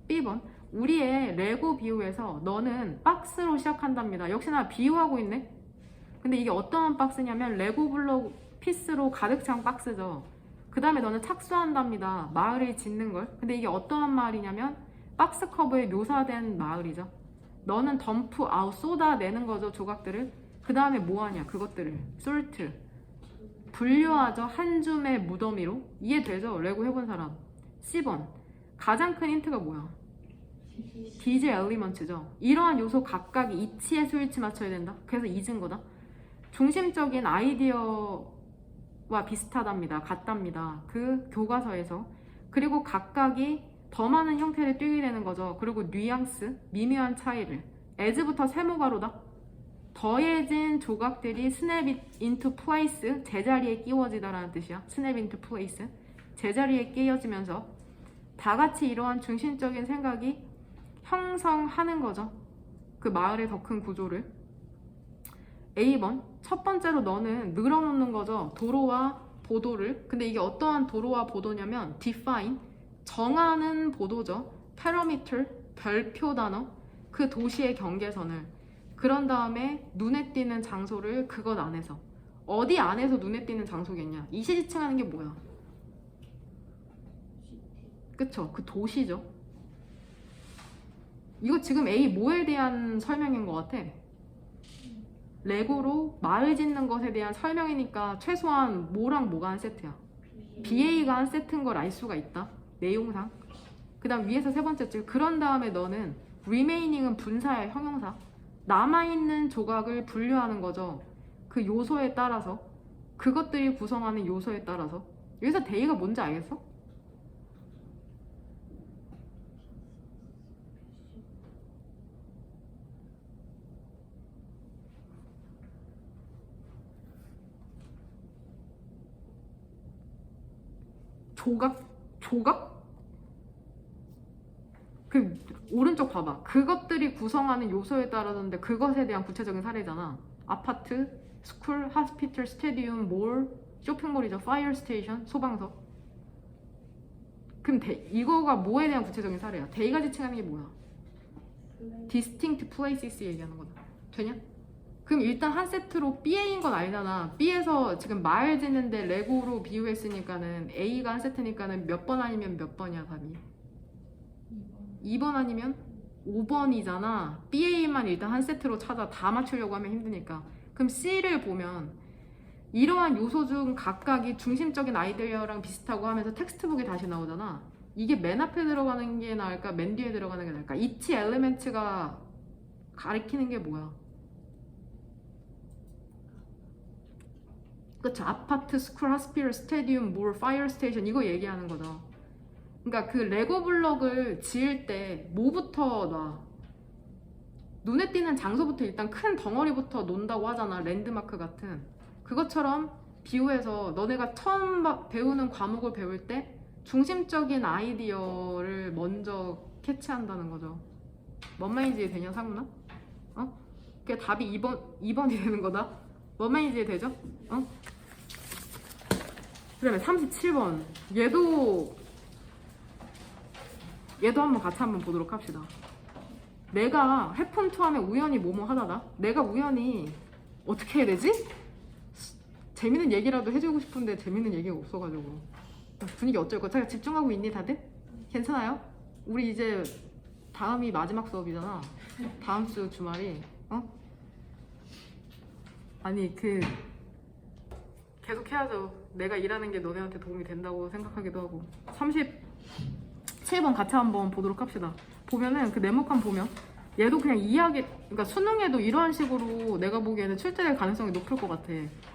Speaker 1: B번. 우리의 레고 비유에서 너는 박스로 시작한답니다. 역시나 비유하고 있네. 근데 이게 어떠한 박스냐면 레고 블록 피스로 가득 찬 박스죠. 그 다음에 너는 착수한답니다. 마을을 짓는 걸. 근데 이게 어떠한 마을이냐면 박스 커브에 묘사된 마을이죠. 너는 덤프 아웃 쏟아내는 거죠. 조각들을. 그 다음에 뭐하냐 그것들을. 솔트. 분류하죠. 한 줌의 무더미로. 이해되죠? 레고 해본 사람. C번. 가장 큰 힌트가 뭐야? DJ 엘리먼트죠. 이러한 요소 각각이 이치에 수일치 맞춰야 된다. 그래서 잊은 거다. 중심적인 아이디어와 비슷하답니다. 같답니다. 그 교과서에서. 그리고 각각이 더 많은 형태를 띄게 되는 거죠. 그리고 뉘앙스, 미묘한 차이를. as부터 세모가로다. 더해진 조각들이 snap into place, 제자리에 끼워지다라는 뜻이야. snap into place, 제자리에 끼워지면서 다 같이 이러한 중심적인 생각이 형성하는 거죠. 그 마을의 더 큰 구조를. A번. 첫 번째로 너는 늘어놓는 거죠. 도로와 보도를. 근데 이게 어떠한 도로와 보도냐면 define, 정하는 보도죠. parameter, 별표 단어, 그 도시의 경계선을. 그런 다음에 눈에 띄는 장소를 그것 안에서. 어디 안에서 눈에 띄는 장소겠냐. 이시지칭하는 게 뭐야? 그쵸? 그 도시죠. 이거 지금 A 뭐에 대한 설명인 것 같아? 레고로 마을 짓는 것에 대한 설명이니까 최소한 뭐랑 뭐가 한 세트야? BA가 한 세트인 걸 알 수가 있다. 내용상. 그 다음 위에서 세 번째 줄. 그런 다음에 너는 remaining은 분사야. 형용사. 남아있는 조각을 분류하는 거죠. 그 요소에 따라서. 그것들이 구성하는 요소에 따라서. 여기서 대의가 뭔지 알겠어? 조각? 그 오른쪽 봐봐. 그것들이 구성하는 요소에 따라서인데 그것에 대한 구체적인 사례잖아. 아파트, 스쿨, 하스피털, 스테디움, 몰, 쇼핑몰이죠. 파이어 스테이션, 소방서. 그럼 이거가 뭐에 대한 구체적인 사례야? 대의가 지칭하는 게 뭐야? distinct places 얘기하는 거다. 되냐? 그럼 일단 한 세트로 BA인 건 아니잖아. B에서 지금 말 짓는데 레고로 비유했으니까는 A가 한 세트니까는 몇 번 아니면 몇 번이야 답이? 2번 아니면 5번이잖아. BA만 일단 한 세트로 찾아. 다 맞추려고 하면 힘드니까. 그럼 C를 보면 이러한 요소 중 각각이 중심적인 아이디어랑 비슷하고 하면서 텍스트북에 다시 나오잖아. 이게 맨 앞에 들어가는 게 나을까? 맨 뒤에 들어가는 게 나을까? each element가 가리키는 게 뭐야? 그쵸? 아파트, 스쿨, 하스피럴, 스테디움, 몰, 파이어 스테이션 이거 얘기하는 거죠. 그러니까 그 레고 블럭을 지을 때 뭐부터 놔? 눈에 띄는 장소부터 일단 큰 덩어리부터 논다고 하잖아. 랜드마크 같은. 그것처럼 비유해서 너네가 처음 배우는 과목을 배울 때 중심적인 아이디어를 먼저 캐치한다는 거죠. 뭔 말인지 되냐 상문아? 어? 그게 답이 2번이 되는 거다. 뭔 말인지 되죠? 어? 그러면 37번 얘도 한번 같이 한번 보도록 합시다. 내가 해픈투 하면 우연히 뭐뭐 하다다. 내가 우연히 어떻게 해야 되지? 재밌는 얘기라도 해주고 싶은데 재밌는 얘기가 없어가지고 분위기 어쩔 거. 제가 집중하고 있니 다들? 괜찮아요? 우리 이제 다음이 마지막 수업이잖아. 다음 주 주말이. 어? 아니 계속 해야죠. 내가 일하는 게 너네한테 도움이 된다고 생각하기도 하고. 37번 같이 한번 보도록 합시다. 보면은 그 네모칸 보면 얘도 그냥 이해하기, 그러니까 수능에도 이러한 식으로 내가 보기에는 출제될 가능성이 높을 것 같아.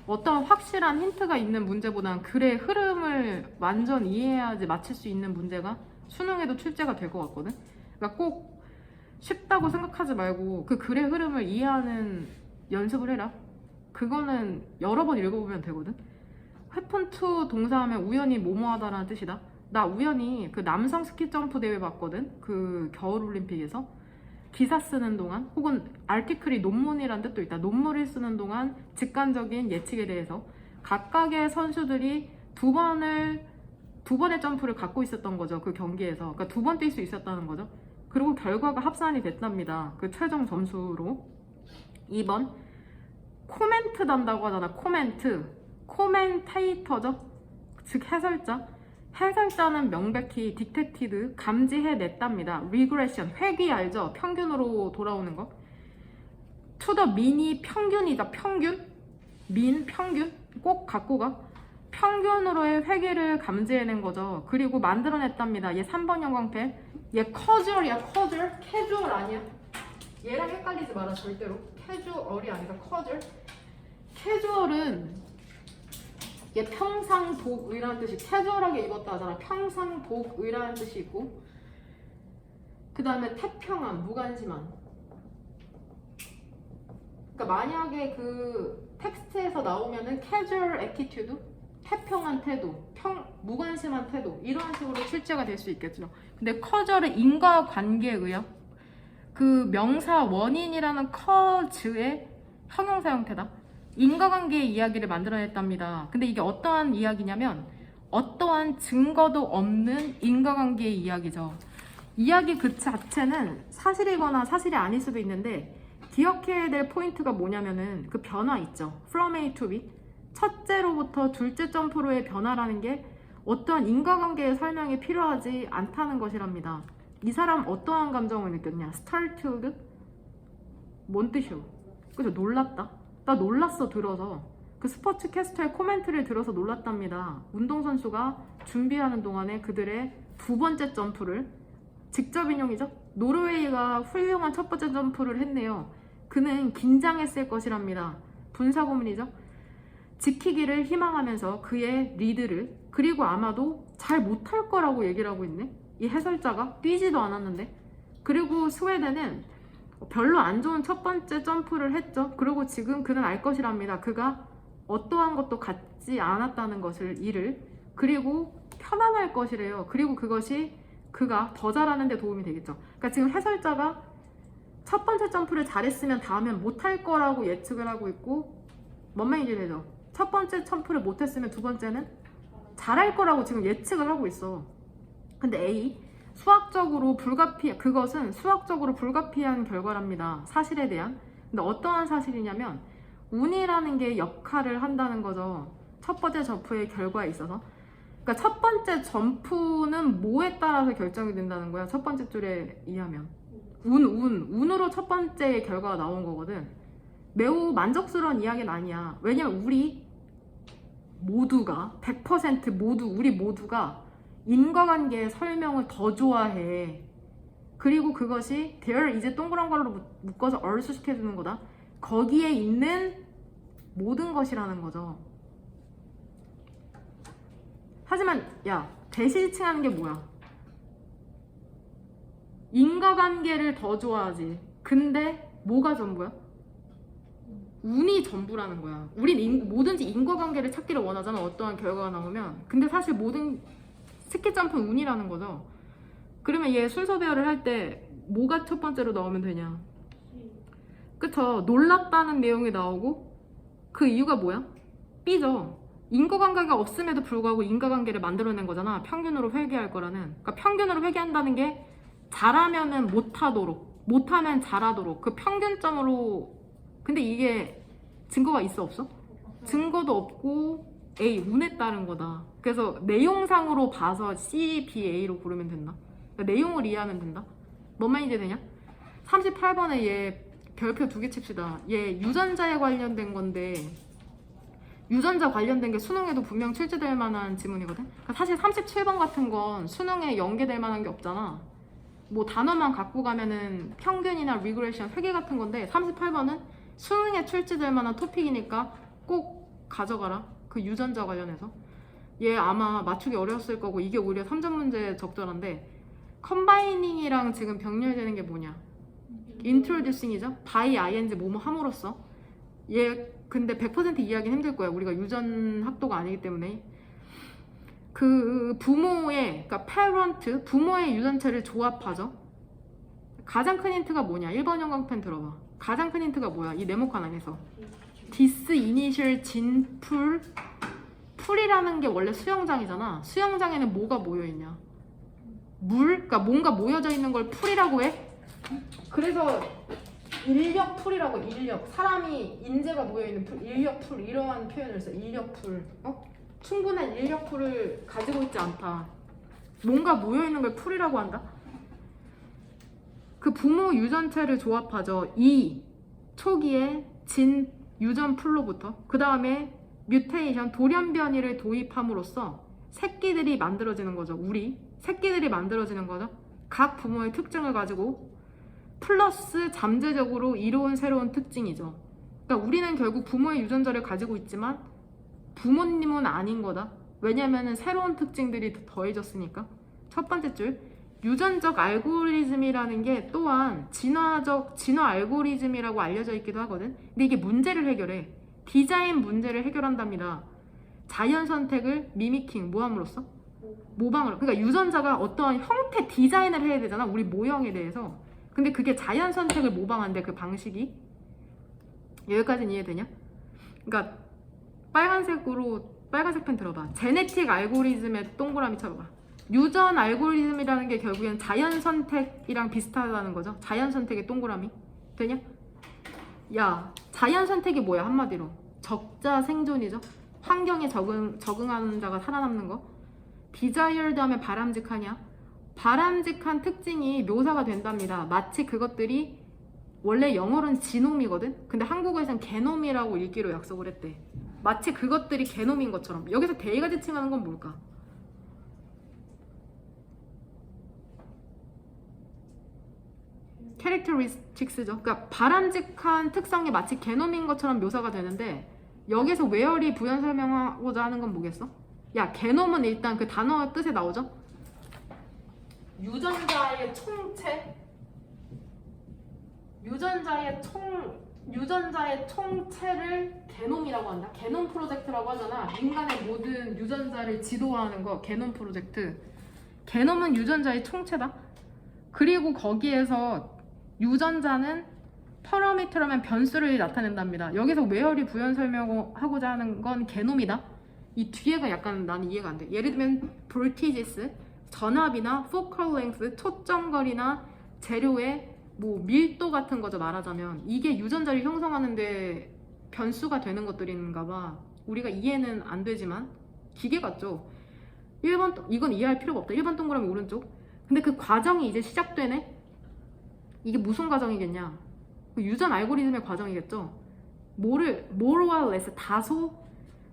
Speaker 1: 어떤 확실한 힌트가 있는 문제보다는 글의 흐름을 완전 이해해야지 맞힐 수 있는 문제가 수능에도 출제가 될 것 같거든. 그러니까 꼭 쉽다고 생각하지 말고 그 글의 흐름을 이해하는 연습을 해라. 그거는 여러 번 읽어보면 되거든. 해픈2 동사하면 우연히 뭐뭐하다라는 뜻이다. 나 우연히 그 남성 스키 점프 대회 봤거든. 그 겨울올림픽에서. 기사 쓰는 동안 혹은 아티클이 논문이란 뜻도 있다. 논문을 쓰는 동안 직관적인 예측에 대해서 각각의 선수들이 두 번의 점프를 갖고 있었던 거죠. 그 경기에서. 그러니까 2번 뛸 수 있었다는 거죠. 그리고 결과가 합산이 됐답니다. 그 최종 점수로. 2번 코멘트 단다고 하잖아. 코멘테이터죠. 즉 해설자. 해설자는 명백히 딕텍티드, 감지해냈답니다. 리그레션, 회귀 알죠? 평균으로 돌아오는 거. to the mean이 평균이다. 평균? mean, 평균? 꼭 갖고 가. 평균으로의 회귀를 감지해낸 거죠. 그리고 만들어냈답니다. 얘 3번 형광펜. 얘 커주얼이야. 커주얼? 캐주얼 아니야. 얘랑 헷갈리지 마라 절대로. 캐주얼이 아니라 커주얼. 캐주얼은 얘 평상복의라는 뜻이, 캐주얼하게 입었다 하잖아. 평상복의라는 뜻이 있고, 그 다음에 태평한, 무관심한. 그러니까 만약에 그 텍스트에서 나오면은 casual attitude, 태평한 태도, 무관심한 태도, 이런 식으로 출제가 될 수 있겠죠. 근데 casual은 인과관계에 의한 그 명사 원인이라는 cause의 형용사 형태다. 인과관계의 이야기를 만들어냈답니다. 근데 이게 어떠한 이야기냐면 어떠한 증거도 없는 인과관계의 이야기죠. 이야기 그 자체는 사실이거나 사실이 아닐 수도 있는데 기억해야 될 포인트가 뭐냐면은 그 변화 있죠. From A to B. 첫째로부터 둘째 점프로의 변화라는 게 어떠한 인과관계의 설명이 필요하지 않다는 것이랍니다. 이 사람 어떠한 감정을 느꼈냐? Startled? 뭔 뜻이요? 그죠? 놀랐다. 나 놀랐어 들어서. 그 스포츠 캐스터의 코멘트를 들어서 놀랐답니다. 운동선수가 준비하는 동안에 그들의 2번째 점프를, 직접 인용이죠. 노르웨이가 훌륭한 첫 번째 점프를 했네요. 그는 긴장했을 것이랍니다. 분사구문이죠. 지키기를 희망하면서 그의 리드를, 그리고 아마도 잘 못할 거라고 얘기를 하고 있네. 이 해설자가 뛰지도 않았는데. 그리고 스웨덴은 별로 안 좋은 첫 번째 점프를 했죠. 그리고 지금 그는 알 것이랍니다. 그가 어떠한 것도 갖지 않았다는 것을, 이를. 그리고 편안할 것이래요. 그리고 그것이 그가 더 잘하는 데 도움이 되겠죠. 그러니까 지금 해설자가 첫 번째 점프를 잘했으면 다음엔 못할 거라고 예측을 하고 있고, 뭔 말인지 되죠? 첫 번째 점프를 못했으면 두 번째는 잘할 거라고 지금 예측을 하고 있어. 근데 A, 그것은 수학적으로 불가피한 결과랍니다. 사실에 대한. 근데 어떠한 사실이냐면 운이라는 게 역할을 한다는 거죠. 첫 번째 점프의 결과에 있어서. 그러니까 첫 번째 점프는 뭐에 따라서 결정이 된다는 거야. 첫 번째 줄에 의하면 운으로 첫 번째 결과가 나온 거거든. 매우 만족스러운 이야기는 아니야. 왜냐면 우리 모두가 100% 모두 우리 모두가 인과관계의 설명을 더 좋아해. 그리고 그것이 there 이제 동그란 걸로 묶어서 얼수시켜주는 거다. 거기에 있는 모든 것이라는 거죠. 하지만 야, 대시칭하는 게 뭐야? 인과관계를 더 좋아하지. 근데 뭐가 전부야? 운이 전부라는 거야. 우린 뭐든지 인과관계를 찾기를 원하잖아. 어떠한 결과가 나오면. 근데 사실 모든 스키점프는 운이라는 거죠. 그러면 얘 순서 배열을 할 때 뭐가 첫 번째로 나오면 되냐? 그쵸? 놀랍다는 내용이 나오고 그 이유가 뭐야? B죠. 인과관계가 없음에도 불구하고 인과관계를 만들어낸 거잖아. 평균으로 회귀할 거라는. 그러니까 평균으로 회귀한다는 게 잘하면은 못하도록, 못하면 잘하도록 그 평균점으로. 근데 이게 증거가 있어 없어? 증거도 없고 A, 운에 따른 거다. 그래서 내용상으로 봐서 C, B, A로 고르면 된다. 그러니까 내용을 이해하면 된다. 뭔만 이제 되냐? 38번에 얘 별표 2개 칩시다. 얘 유전자에 관련된 건데 유전자 관련된 게 수능에도 분명 출제될 만한 지문이거든. 그러니까 사실 37번 같은 건 수능에 연계될 만한 게 없잖아. 뭐 단어만 갖고 가면은 평균이나 리그레션 회계 같은 건데 38번은 수능에 출제될 만한 토픽이니까 꼭 가져가라. 그 유전자 관련해서. 얘 아마 맞추기 어려웠을 거고 이게 오히려 3점 문제 적절한데 컴바이닝이랑 지금 병렬되는 게 뭐냐? introducing이죠. by ing 뭐뭐 함으로써. 얘 근데 100% 이해하기는 힘들 거야. 우리가 유전 학도가 아니기 때문에. 그 부모의, 그러니까 parent, 부모의 유전체를 조합하죠. 가장 큰 힌트가 뭐냐? 1번 형광펜 들어봐. 가장 큰 힌트가 뭐야? 이 네모칸 안에서 disinitial 진풀. 풀이라는 게 원래 수영장이잖아. 수영장에는 뭐가 모여있냐? 물? 그러니까 뭔가 모여져 있는 걸 풀이라고 해. 그래서 인력풀이라고. 인력, 사람이 인재가 모여있는 풀, 인력풀, 이러한 표현을 써. 인력풀. 충분한 인력풀을 가지고 있지 않다. 뭔가 모여있는 걸 풀이라고 한다. 그 부모 유전체를 조합하죠. 이 초기에 진 유전풀로부터 그 다음에 뮤테이션, 돌연변이를 도입함으로써 새끼들이 만들어지는 거죠. 우리 새끼들이 만들어지는 거죠. 각 부모의 특징을 가지고 플러스 잠재적으로 이로운 새로운 특징이죠. 그러니까 우리는 결국 부모의 유전자를 가지고 있지만 부모님은 아닌 거다. 왜냐면은 새로운 특징들이 더해졌으니까. 첫 번째 줄, 유전적 알고리즘이라는 게 또한 진화 알고리즘이라고 알려져 있기도 하거든. 근데 이게 문제를 해결해. 디자인 문제를 해결한답니다. 자연 선택을 미미킹, 모함으로써? 모방으로. 그러니까 유전자가 어떠한 형태 디자인을 해야 되잖아. 우리 모형에 대해서. 근데 그게 자연 선택을 모방한대. 그 방식이. 여기까지는 이해되냐? 그러니까 빨간색 펜 들어봐. 제네틱 알고리즘에 동그라미 쳐봐. 유전 알고리즘이라는 게 결국엔 자연 선택이랑 비슷하다는 거죠. 자연 선택의 동그라미. 되냐? 야, 자연 선택이 뭐야? 한마디로 적자 생존이죠. 환경에 적응하는 자가 살아남는 거. desired 하면 바람직하냐? 바람직한 특징이 묘사가 된답니다. 마치 그것들이 원래 영어로는 지놈이거든. 근데 한국어에서는 게놈이라고 읽기로 약속을 했대. 마치 그것들이 게놈인 것처럼. 여기서 대의가 지칭하는 건 뭘까? 캐릭터리스틱스죠. 그러니까 바람직한 특성이 마치 게놈인 것처럼 묘사가 되는데 여기서 웨어리 부연 설명하고자 하는 건 뭐겠어? 야, 게놈은 일단 그 단어 뜻에 나오죠? 유전자의 총체? 유전자의 총체를 게놈이라고 한다. 게놈 프로젝트라고 하잖아. 인간의 모든 유전자를 지도하는 거 게놈 프로젝트. 게놈은 유전자의 총체다. 그리고 거기에서 유전자는 파라미터라면 변수를 나타낸답니다. 여기서 웨어리 부연 설명하고자 하는 건 게놈이다. 이 뒤에가 약간 나는 이해가 안 돼. 예를 들면 볼티지스, 전압이나 focal length, 초점거리나 재료의 뭐 밀도 같은 거죠. 말하자면 이게 유전자를 형성하는데 변수가 되는 것들인가 봐. 우리가 이해는 안 되지만 기계 같죠. 1번 이건 이해할 필요가 없다. 1번 동그라미 오른쪽. 근데 그 과정이 이제 시작되네. 이게 무슨 과정이겠냐? 그 유전 알고리즘의 과정이겠죠. more와 less 다소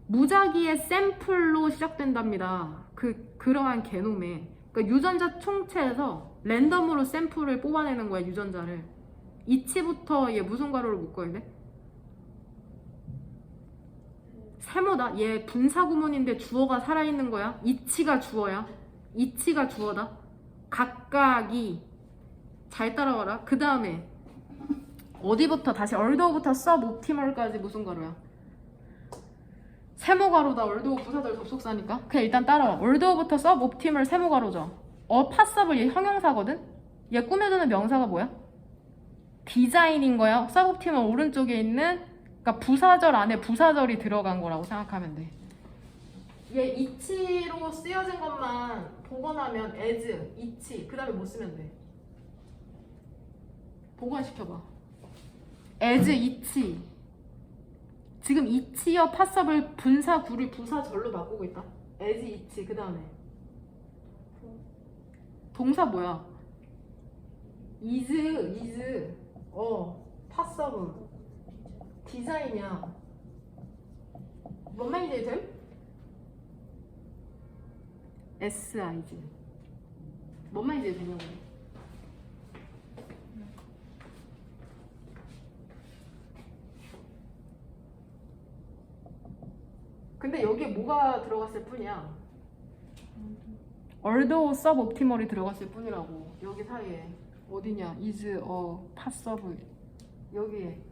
Speaker 1: 무작위의 샘플로 시작된답니다. 그러한 게놈에. 그러니까 유전자 총체에서 랜덤으로 샘플을 뽑아내는 거야. 유전자를. 이치부터 얘 무슨 가로로 묶어야 돼? 세모다. 얘 분사 구문인데 주어가 살아있는 거야. 이치가 주어야. 이치가 주어다. 각각이. 잘 따라와라. 그 다음에 어디부터 다시 얼더부터 서브옵티멀까지 무슨 가로야? 세모 가로다. 얼더 부사절 접속사니까. 그냥 일단 따라와. 얼더부터 서브옵티멀 세모 가로죠. 파서블 얘 형용사거든. 얘 꾸며주는 명사가 뭐야? 디자인인 거야. 서브옵티멀 오른쪽에 있는 그러니까 부사절 안에 부사절이 들어간 거라고 생각하면 돼. 얘 이치로 쓰여진 것만 복원하면 as, 이치 그 다음에 뭐 쓰면 돼? 복원시켜봐. as, 이치. 지금 이치여 파서블 분사 구를 부사절로 바꾸고 있다. as, 이치 그 다음에 동사 뭐야? is, 파서블 디자인이야. 뭔 말인지 됨? SIG. 뭔 말인지 되냐고. 근데 여기에 뭐가 들어갔을 뿐이야. 얼더 서브옵티멀이 들어갔을 뿐이라고. 여기 사이에 어디냐? is, passable 여기에.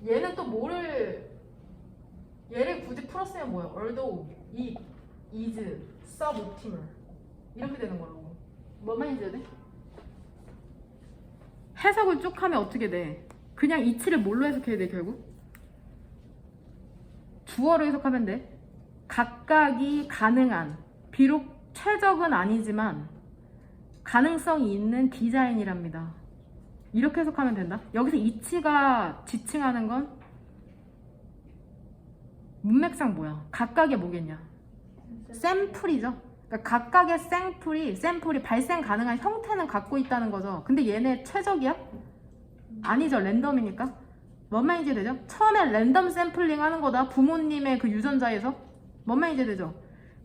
Speaker 1: 얘는 또 뭐를 얘를 굳이 풀었으면 뭐야? although, it, is, suboptimal 이렇게 되는 거라고. 뭔 말인지 돼? 해석을 쭉 하면 어떻게 돼? 그냥 이치를 뭘로 해석해야 돼 결국? 주어로 해석하면 돼. 각각이 가능한 비록 최적은 아니지만 가능성이 있는 디자인이랍니다. 이렇게 해석하면 된다. 여기서 이치가 지칭하는 건 문맥상 뭐야? 각각의 뭐겠냐? 샘플이죠. 그러니까 각각의 샘플이 발생 가능한 형태는 갖고 있다는 거죠. 근데 얘네 최적이야? 아니죠. 랜덤이니까. 뭔 말인지 되죠? 처음에 랜덤 샘플링 하는 거다. 부모님의 그 유전자에서. 뭔 말인지 되죠?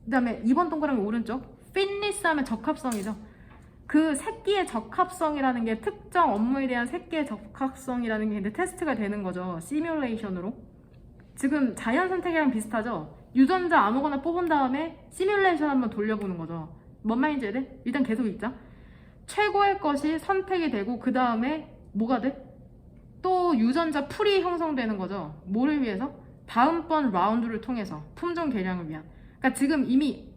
Speaker 1: 그 다음에 2번 동그라미 오른쪽. fitness 하면 적합성이죠. 그 새끼의 적합성이라는 게 특정 업무에 대한 새끼의 적합성이라는 게 근데 테스트가 되는 거죠. 시뮬레이션으로. 지금 자연 선택이랑 비슷하죠. 유전자 아무거나 뽑은 다음에 시뮬레이션 한번 돌려보는 거죠. 뭔 말인지 알아? 일단 계속 읽자. 최고의 것이 선택이 되고 그 다음에 뭐가 돼? 또 유전자 풀이 형성되는 거죠. 뭐를 위해서? 다음번 라운드를 통해서 품종 개량을 위한. 그러니까 지금 이미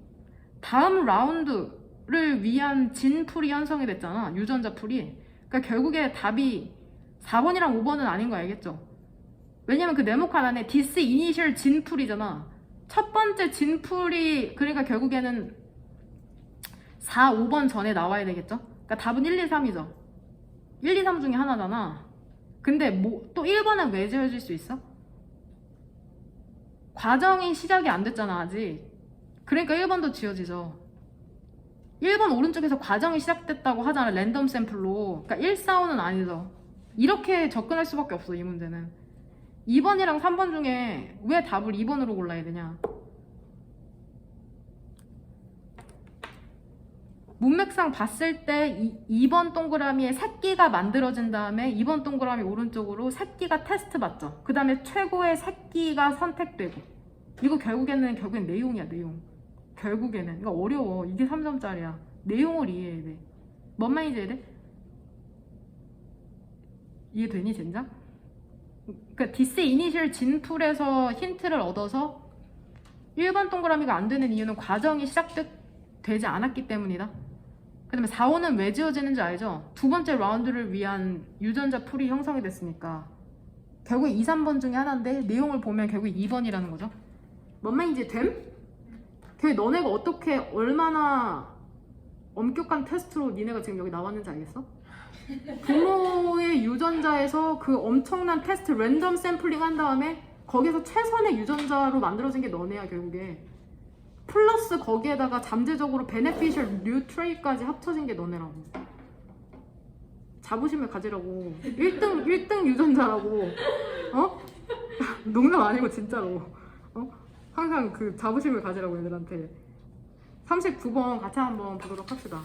Speaker 1: 다음 라운드를 위한 진 풀이 형성이 됐잖아. 유전자 풀이. 그러니까 결국에 답이 4번이랑 5번은 아닌 거 알겠죠? 왜냐면 그 네모 칸 안에 this initial 진 풀이잖아. 첫 번째 진 풀이 그러니까 결국에는 4, 5번 전에 나와야 되겠죠? 그러니까 답은 1, 2, 3이죠. 1, 2, 3 중에 하나잖아. 근데 뭐 또 1번은 왜 지어질 수 있어? 과정이 시작이 안 됐잖아 아직. 그러니까 1번도 지어지죠. 1번 오른쪽에서 과정이 시작됐다고 하잖아. 랜덤 샘플로. 그러니까 1, 4, 5는 아니죠. 이렇게 접근할 수밖에 없어 이 문제는. 2번이랑 3번 중에 왜 답을 2번으로 골라야 되냐. 문맥상 봤을 때 2번 동그라미에 새끼가 만들어진 다음에 2번 동그라미 오른쪽으로 새끼가 테스트 받죠. 그 다음에 최고의 새끼가 선택되고. 이거 결국엔 내용이야 내용. 결국에는 이거 어려워. 이게 3점짜리야. 내용을 이해해야 돼. 뭔 말인지 해야 돼? 이해되니 젠장? 그러니까 디스 이니셜 진풀에서 힌트를 얻어서 1번 동그라미가 안 되는 이유는 과정이 시작되지 않았기 때문이다. 그 다음에 4, 5는 왜 지어지는지 알죠? 두 번째 라운드를 위한 유전자 풀이 형성이 됐으니까 결국 2, 3번 중에 하나인데 내용을 보면 결국 2번이라는 거죠. 뭔 말인지 됨? 걔 너네가 어떻게 얼마나 엄격한 테스트로 니네가 지금 여기 나왔는지 알겠어? 부모의 유전자에서 그 엄청난 테스트 랜덤 샘플링 한 다음에 거기서 최선의 유전자로 만들어진 게 너네야 결국에. 플러스 거기에다가 잠재적으로 베네피셜 뉴트레이까지 합쳐진 게 너네라고. 자부심을 가지라고. 1등 유전자라고. 어? 농담 아니고 진짜로. 어? 항상 그 자부심을 가지라고 얘들한테. 39번 같이 한번 보도록 합시다.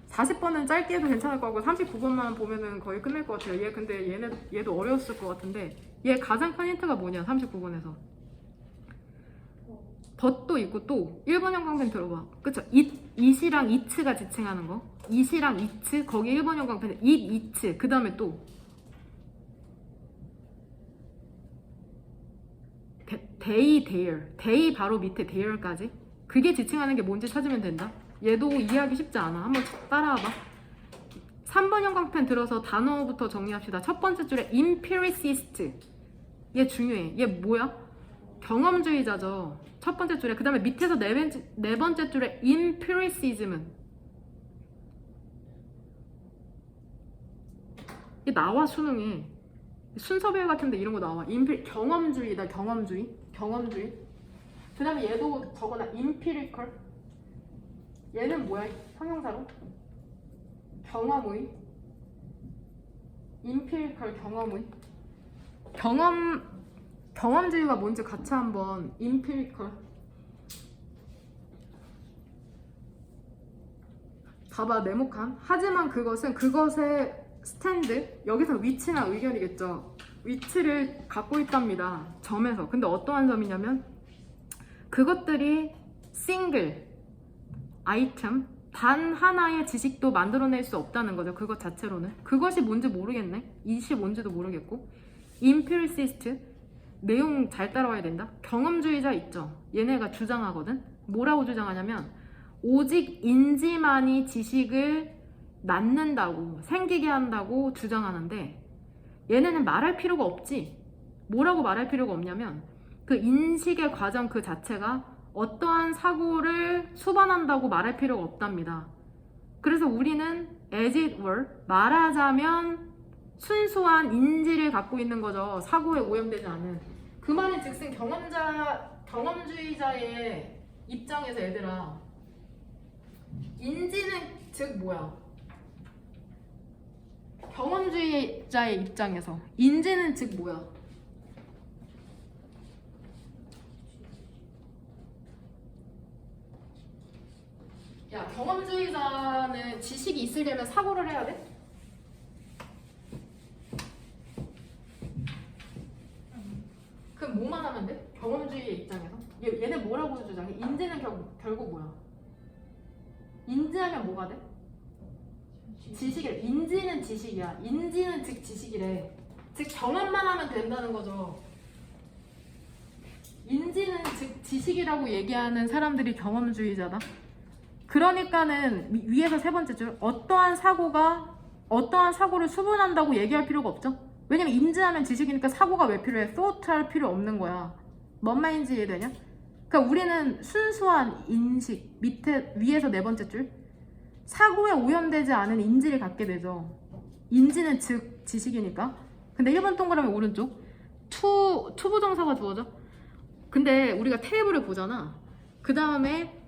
Speaker 1: 40번은 짧게 해도 괜찮을 것 같고 39번만 보면은 거의 끝낼 것 같아요. 근데 얘도 어려웠을 것 같은데 얘 가장 큰 힌트가 뭐냐 39번에서 덧도 있고 또 1번 형광펜 들어봐. 그쵸? it이랑 it가 지칭하는 거 it이랑 it 거기 1번 형광펜 it 그 다음에 또 they, they 바로 밑에 there까지 그게 지칭하는 게 뭔지 찾으면 된다. 얘도 이해하기 쉽지 않아. 한번 따라와봐. 3번 형광펜 들어서 단어부터 정리합시다. 첫 번째 줄에 empiricist 얘 중요해. 얘 뭐야? 경험주의자죠. 첫 번째 줄에. 그 다음에 밑에서 네 번째 줄에 empiricism은 얘 나와 수능에. 순서별 같은데 이런 거 나와. 경험주의다. 경험주의. 그 다음에 얘도 저거나 empirical 얘는 뭐야? 형용사로? 경험의 empirical 경험주의가 뭔지 같이 한번 empirical 봐봐. 네모칸. 하지만 그것의 스탠드 여기서 위치나 의견이겠죠. 위치를 갖고 있답니다. 점에서. 근데 어떠한 점이냐면 그것들이 싱글 아이템 단 하나의 지식도 만들어낼 수 없다는 거죠. 그것 자체로는. 그것이 뭔지 모르겠네. 이시 뭔지도 모르겠고. empiricist 내용 잘 따라와야 된다. 경험주의자 있죠. 얘네가 주장하거든. 뭐라고 주장하냐면 오직 인지만이 지식을 낳는다고 생기게 한다고 주장하는데 얘네는 말할 필요가 없지. 뭐라고 말할 필요가 없냐면 그 인식의 과정 그 자체가 어떠한 사고를 수반한다고 말할 필요가 없답니다. 그래서 우리는 as it were 말하자면 순수한 인지를 갖고 있는 거죠. 사고에 오염되지 않은. 그 말은 즉슨 경험주의자의 입장에서 얘들아 인지는 즉 뭐야? 경험주의자의 입장에서 인지는 즉 뭐야? 야, 경험주의자는 지식이 있으려면 사고를 해야 돼? 그럼 뭐만 하면 돼? 경험주의의 입장에서? 얘네 뭐라고 주장해? 인지는 결국 뭐야? 인지하면 뭐가 돼? 지식이래. 인지는 지식이야. 인지는 즉 지식이래. 즉 경험만 하면 된다는 거죠. 인지는 즉 지식이라고 얘기하는 사람들이 경험주의자다. 그러니까는 위에서 세 번째 줄 어떠한 사고를 수반한다고 얘기할 필요가 없죠. 왜냐면 인지하면 지식이니까 사고가 왜 필요해? thought 할 필요 없는 거야. 뭔 말인지 이해되냐? 그러니까 우리는 순수한 인식 위에서 네 번째 줄 사고에 오염되지 않은 인지를 갖게 되죠. 인지는 즉 지식이니까. 근데 1번 동그라미 오른쪽 투부정사가 주어져. 근데 우리가 테이블을 보잖아. 그 다음에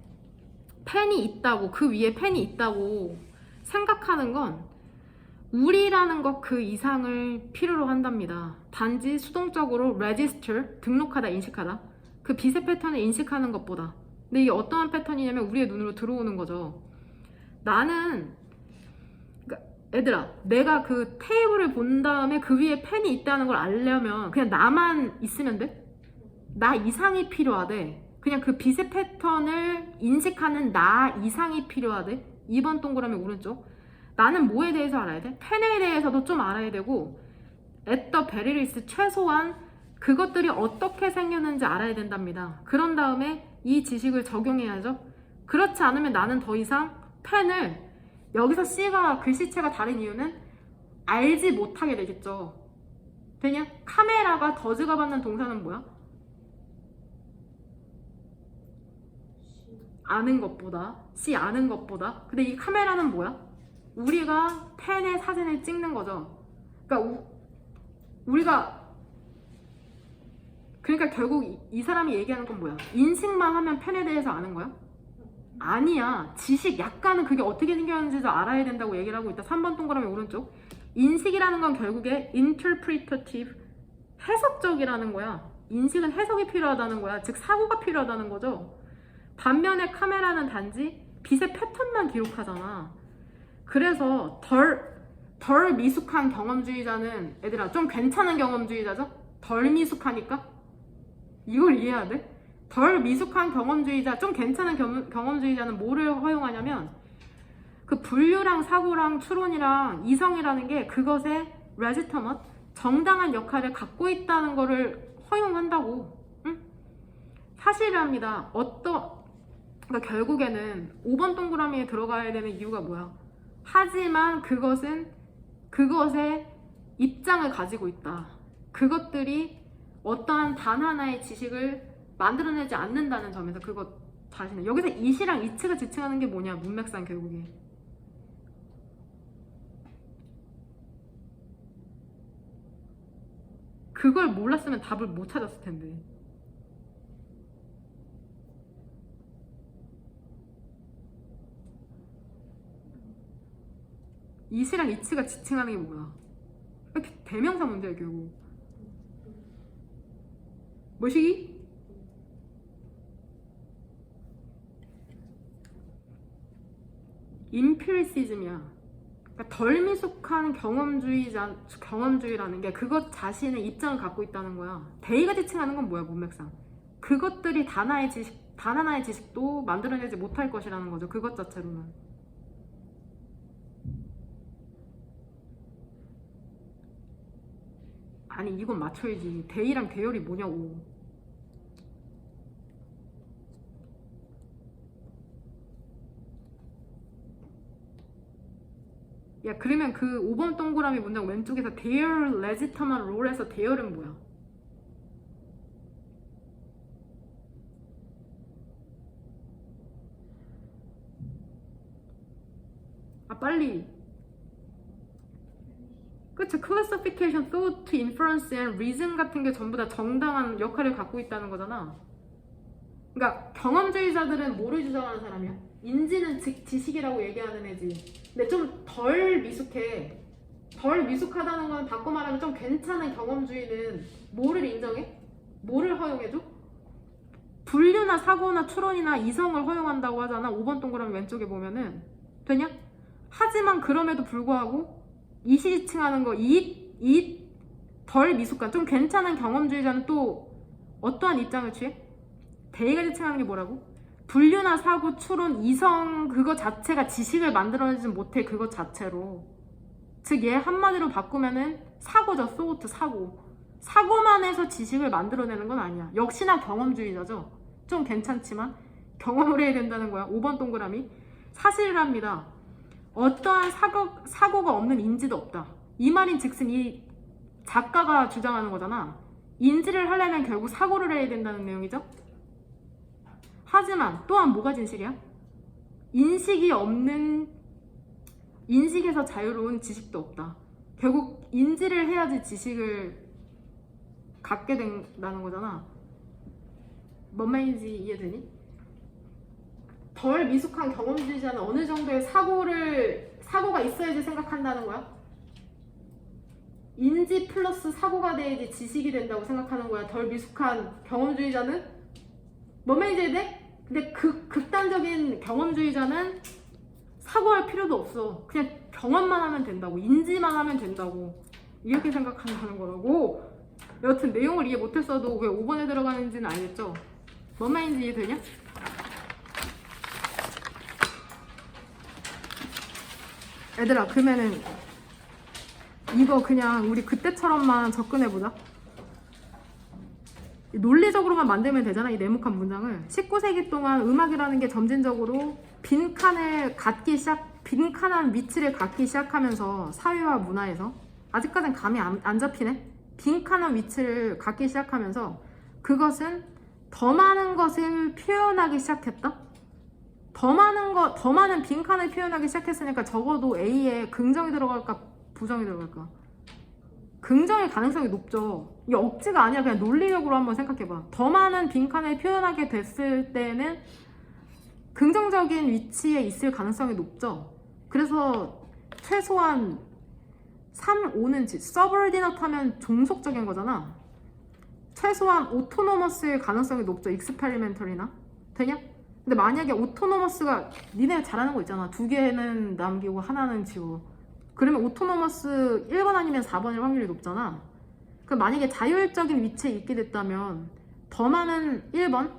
Speaker 1: 펜이 있다고 그 위에 펜이 있다고 생각하는 건 우리라는 것 그 이상을 필요로 한답니다. 단지 수동적으로 register 등록하다 인식하다 그 빛의 패턴을 인식하는 것보다. 근데 이게 어떠한 패턴이냐면 우리의 눈으로 들어오는 거죠. 나는 그러니까 얘들아 내가 그 테이블을 본 다음에 그 위에 펜이 있다는 걸 알려면 그냥 나만 있으면 돼? 나 이상이 필요하대. 그냥 그 빛의 패턴을 인식하는 나 이상이 필요하대. 2번 동그라미 오른쪽. 나는 뭐에 대해서 알아야 돼? 펜에 대해서도 좀 알아야 되고 at the very least 최소한 그것들이 어떻게 생겼는지 알아야 된답니다. 그런 다음에 이 지식을 적용해야죠. 그렇지 않으면 나는 더 이상 펜을 여기서 C가 글씨체가 다른 이유는 알지 못하게 되겠죠. 그냥 카메라가 더즈가 받는 동사는 뭐야? 아는 것보다 C 아는 것보다. 근데 이 카메라는 뭐야? 우리가 펜에 사진을 찍는 거죠. 그러니까 우리가 그러니까 결국 이 사람이 얘기하는 건 뭐야? 인식만 하면 펜에 대해서 아는 거야? 아니야. 지식, 약간은 그게 어떻게 생겼는지도 알아야 된다고 얘기를 하고 있다. 3번 동그라미 오른쪽. 인식이라는 건 결국에 interpretative, 해석적이라는 거야. 인식은 해석이 필요하다는 거야. 즉 사고가 필요하다는 거죠. 반면에 카메라는 단지 빛의 패턴만 기록하잖아. 그래서 덜 미숙한 경험주의자는 얘들아 좀 괜찮은 경험주의자죠? 덜 미숙하니까? 이걸 이해해야 돼? 덜 미숙한 경험주의자, 좀 괜찮은 경험주의자는 뭐를 허용하냐면 그 분류랑 사고랑 추론이랑 이성이라는 게 그것의 레지터먼트, 정당한 역할을 갖고 있다는 거를 허용한다고. 응? 사실이랍니다. 그러니까 결국에는 5번 동그라미에 들어가야 되는 이유가 뭐야? 하지만 그것은 그것의 입장을 가지고 있다. 그것들이 어떠한 단 하나의 지식을 만들어내지 않는다는 점에서 그것 자신은 여기서 이시랑 이츠가 지칭하는 게 뭐냐? 문맥상 결국에 그걸 몰랐으면 답을 못 찾았을 텐데. 이시랑 이츠가 지칭하는 게 뭐야? 이렇게 대명사 문제야 결국. 뭐시기? 임피리시즘이야. 그러니까 덜 미숙한 경험주의라는 게 그것 자신의 입장을 갖고 있다는 거야. 대의가 지칭하는 건 뭐야 문맥상? 그것들이 단 하나의 지식도 만들어내지 못할 것이라는 거죠. 그것 자체로는. 아니 이건 맞춰야지. 대의랑 대열이 뭐냐고. 야 그러면 그 5번 동그라미 문장 왼쪽에서 their legitimate role에서 their은 뭐야? 아 빨리. 그치, classification, thought, inference, and reason 같은 게 전부 다 정당한 역할을 갖고 있다는 거잖아. 그러니까 경험주의자들은 뭐를 주장하는 사람이야? 인지는 즉 지식이라고 얘기하는 애지. 근데 좀 덜 미숙해. 덜 미숙하다는 건 바꿔 말하면 좀 괜찮은 경험주의는 뭐를 인정해? 뭐를 허용해줘? 분류나 사고나 추론이나 이성을 허용한다고 하잖아. 5번 동그라미 왼쪽에 보면은. 되냐? 하지만 그럼에도 불구하고 이시지칭하는 거, 덜 미숙한, 좀 괜찮은 경험주의자는 또 어떠한 입장을 취해? 대의가 지칭하는 게 뭐라고? 분류나 사고, 추론, 이성 그거 자체가 지식을 만들어내지 못해. 그것 자체로. 즉 얘 한마디로 바꾸면은 사고죠. 소우트 사고. 사고만 해서 지식을 만들어내는 건 아니야. 역시나 경험주의자죠. 좀 괜찮지만 경험을 해야 된다는 거야. 5번 동그라미. 사실이랍니다. 어떠한 사고가 없는 인지도 없다. 이 말인 즉슨 이 작가가 주장하는 거잖아. 인지를 하려면 결국 사고를 해야 된다는 내용이죠. 하지만 또한 뭐가 진실이야? 인식에서 자유로운 지식도 없다. 결국 인지를 해야지 지식을 갖게 된다는 거잖아. 뭔 말인지 이해되니? 덜 미숙한 경험주의자는 어느 정도의 사고가 있어야지 생각한다는 거야. 인지 플러스 사고가 돼야지 지식이 된다고 생각하는 거야. 덜 미숙한 경험주의자는 뭔 말인지 이해돼? 근데 극단적인 경험주의자는 사고할 필요도 없어. 그냥 경험만 하면 된다고. 인지만 하면 된다고. 이렇게 생각한다는 거라고. 여튼 내용을 이해 못했어도 왜 5번에 들어가는지는 알겠죠? 뭔 말인지 이해되냐? 얘들아 그러면은 이거 그냥 우리 그때처럼만 접근해보자. 논리적으로만 만들면 되잖아. 이 네모칸 문장을. 19세기 동안 음악이라는 게 점진적으로 빈칸한 위치를 갖기 시작하면서 사회와 문화에서 아직까진 감이 안 잡히네. 빈칸한 위치를 갖기 시작하면서 그것은 더 많은 것을 표현하기 시작했다. 더 많은 빈칸을 표현하기 시작했으니까 적어도 A에 긍정이 들어갈까 부정이 들어갈까? 긍정일 가능성이 높죠. 이게 억지가 아니라 그냥 논리적으로 한번 생각해봐. 더 많은 빈칸을 표현하게 됐을 때는 긍정적인 위치에 있을 가능성이 높죠. 그래서 최소한 3, 5는 서브오디너트 하면 종속적인 거잖아. 최소한 오토노머스일 가능성이 높죠. 익스페리멘털이나. 되냐? 근데 만약에 오토노머스가 니네 잘하는 거 있잖아. 2개는 남기고 하나는 지워. 그러면 오토노머스 1번 아니면 4번일 확률이 높잖아. 그럼 만약에 자율적인 위치에 있게 됐다면 더 많은 1번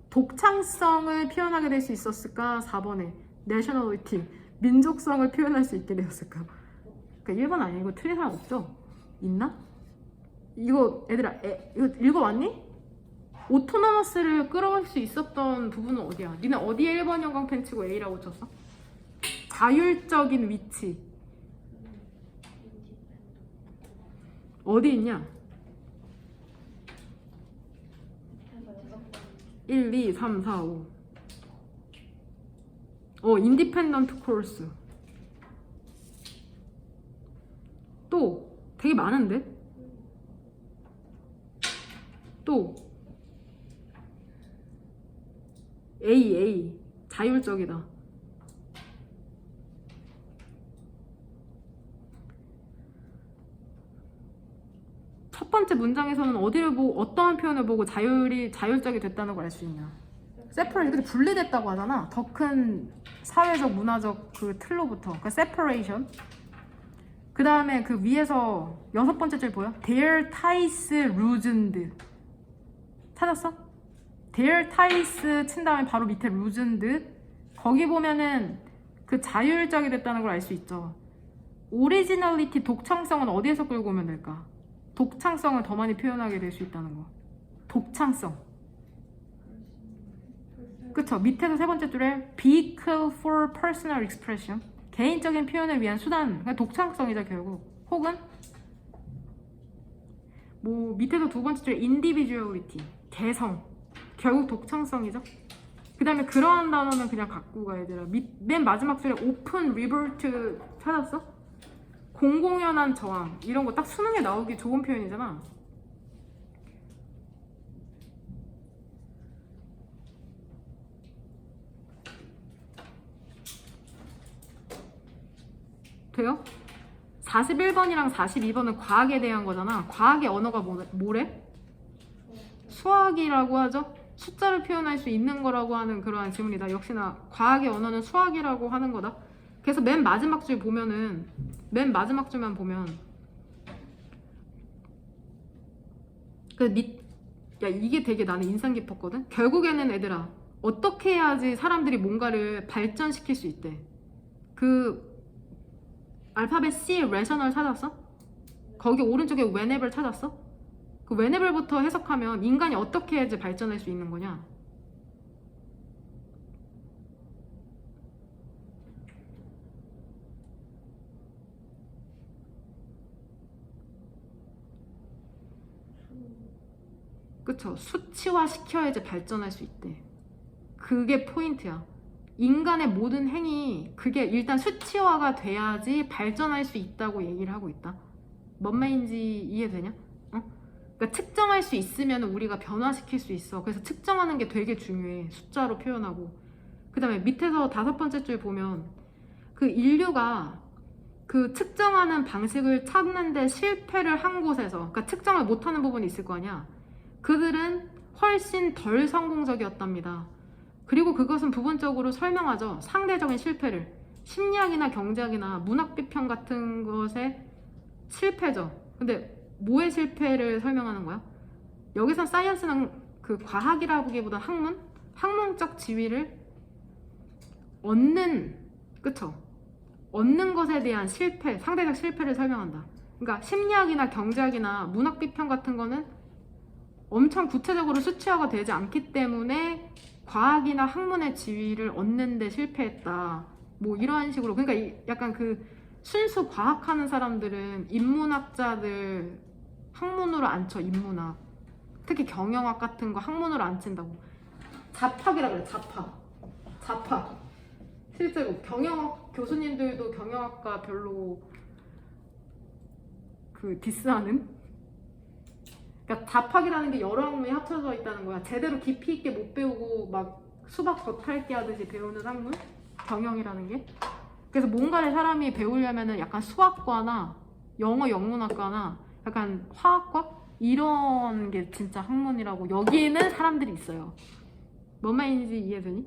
Speaker 1: 독창성을 표현하게 될 수 있었을까? 4번에 내셔널리티 민족성을 표현할 수 있게 되었을까? 그러니까 1번 아니고 틀린 사람 없죠? 있나? 이거 애들아 이거 읽어왔니? 오토노머스를 끌어올 수 있었던 부분은 어디야? 니네 어디에 1번 형광펜 치고 A라고 쳤어? 자율적인 위치 어디 있냐? 1, 2, 3, 4, 5 인디펜던트 코urse 또 되게 많은데? 또 A 자율적이다. 첫 번째 문장에서는 어디를 보고 어떠한 표현을 보고 자율적이 됐다는 걸 알 수 있냐? 세퍼레이션 이렇게 분리됐다고 하잖아. 더 큰 사회적 문화적 그 틀로부터 그 세퍼레이션. 그 다음에 그 위에서 6번째 줄 보여? Their ties loosened 찾았어? Their ties 친 다음에 바로 밑에 loosened 거기 보면은 그 자율적이 됐다는 걸 알 수 있죠. originality 독창성은 어디에서 끌고 오면 될까? 독창성을 더 많이 표현하게 될 수 있다는 거. 독창성. 그쵸? 밑에서 세 번째 줄에 vehicle for personal expression 개인적인 표현을 위한 수단. 그러니까 독창성이죠 결국. 혹은 뭐 밑에서 두 번째 줄에 individuality 개성. 결국 독창성이죠. 그 다음에 그러한 단어는 그냥 갖고 가 얘들아. 맨 마지막 줄에 open revolt 찾았어? 공공연한 저항 이런 거 딱 수능에 나오기 좋은 표현이잖아. 돼요? 41번이랑 42번은 과학에 대한 거잖아. 과학의 언어가 뭐래? 수학이라고 하죠? 숫자를 표현할 수 있는 거라고 하는 그러한 질문이다. 역시나 과학의 언어는 수학이라고 하는 거다. 그래서 맨 마지막 줄 보면은 맨 마지막 줄만 보면 야 이게 되게 나는 인상 깊었거든. 결국에는 애들아 어떻게 해야지 사람들이 뭔가를 발전시킬 수 있대. 그 알파벳 C rational 찾았어? 거기 오른쪽에 whenever 찾았어? 그 whenever부터 해석하면 인간이 어떻게 해야지 발전할 수 있는 거냐? 그쵸? 수치화 시켜야지 발전할 수 있대. 그게 포인트야. 인간의 모든 행위 그게 일단 수치화가 돼야지 발전할 수 있다고 얘기를 하고 있다. 뭔 말인지 이해되냐? 어? 그러니까 측정할 수 있으면 우리가 변화시킬 수 있어. 그래서 측정하는 게 되게 중요해. 숫자로 표현하고. 그 다음에 밑에서 5번째 줄 보면 그 인류가 그 측정하는 방식을 찾는데 실패를 한 곳에서 그러니까 측정을 못하는 부분이 있을 거 아니야. 그들은 훨씬 덜 성공적이었답니다. 그리고 그것은 부분적으로 설명하죠. 상대적인 실패를. 심리학이나 경제학이나 문학 비평 같은 것의 실패죠. 근데 뭐의 실패를 설명하는 거야? 여기서 사이언스는 그 과학이라기보다 학문적 지위를 얻는, 그쵸? 얻는 것에 대한 실패, 상대적 실패를 설명한다. 그러니까 심리학이나 경제학이나 문학 비평 같은 거는 엄청 구체적으로 수치화가 되지 않기 때문에 과학이나 학문의 지위를 얻는 데 실패했다. 뭐 이런 식으로. 그러니까 약간 그 순수 과학하는 사람들은 인문학자들 학문으로 안 쳐. 인문학. 특히 경영학 같은 거 학문으로 안 친다고. 잡학이라 그래. 잡학. 실제로 경영학 교수님들도 경영학과 별로 그 디스하는. 그러니까 잡학이라는 게 여러 학문이 합쳐져 있다는 거야. 제대로 깊이 있게 못 배우고 막 수박 겉핥기 하듯이 배우는 학문? 경영이라는 게. 그래서 뭔가를 사람이 배우려면은 약간 수학과나 영어 영문학과나 약간 화학과? 이런 게 진짜 학문이라고 여기에는 사람들이 있어요. 뭔 말인지 이해되니?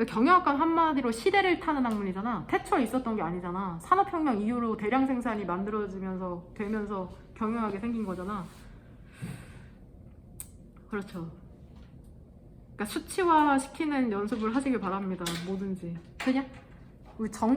Speaker 1: 경영학과는 한마디로 시대를 타는 학문이잖아. 태초에 있었던 게 아니잖아. 산업혁명 이후로 대량 생산이 만들어지면서 되면서 경영학이 생긴 거잖아. 그렇죠. 그러니까 수치화 시키는 연습을 하시길 바랍니다. 뭐든지. 그냥 우리 정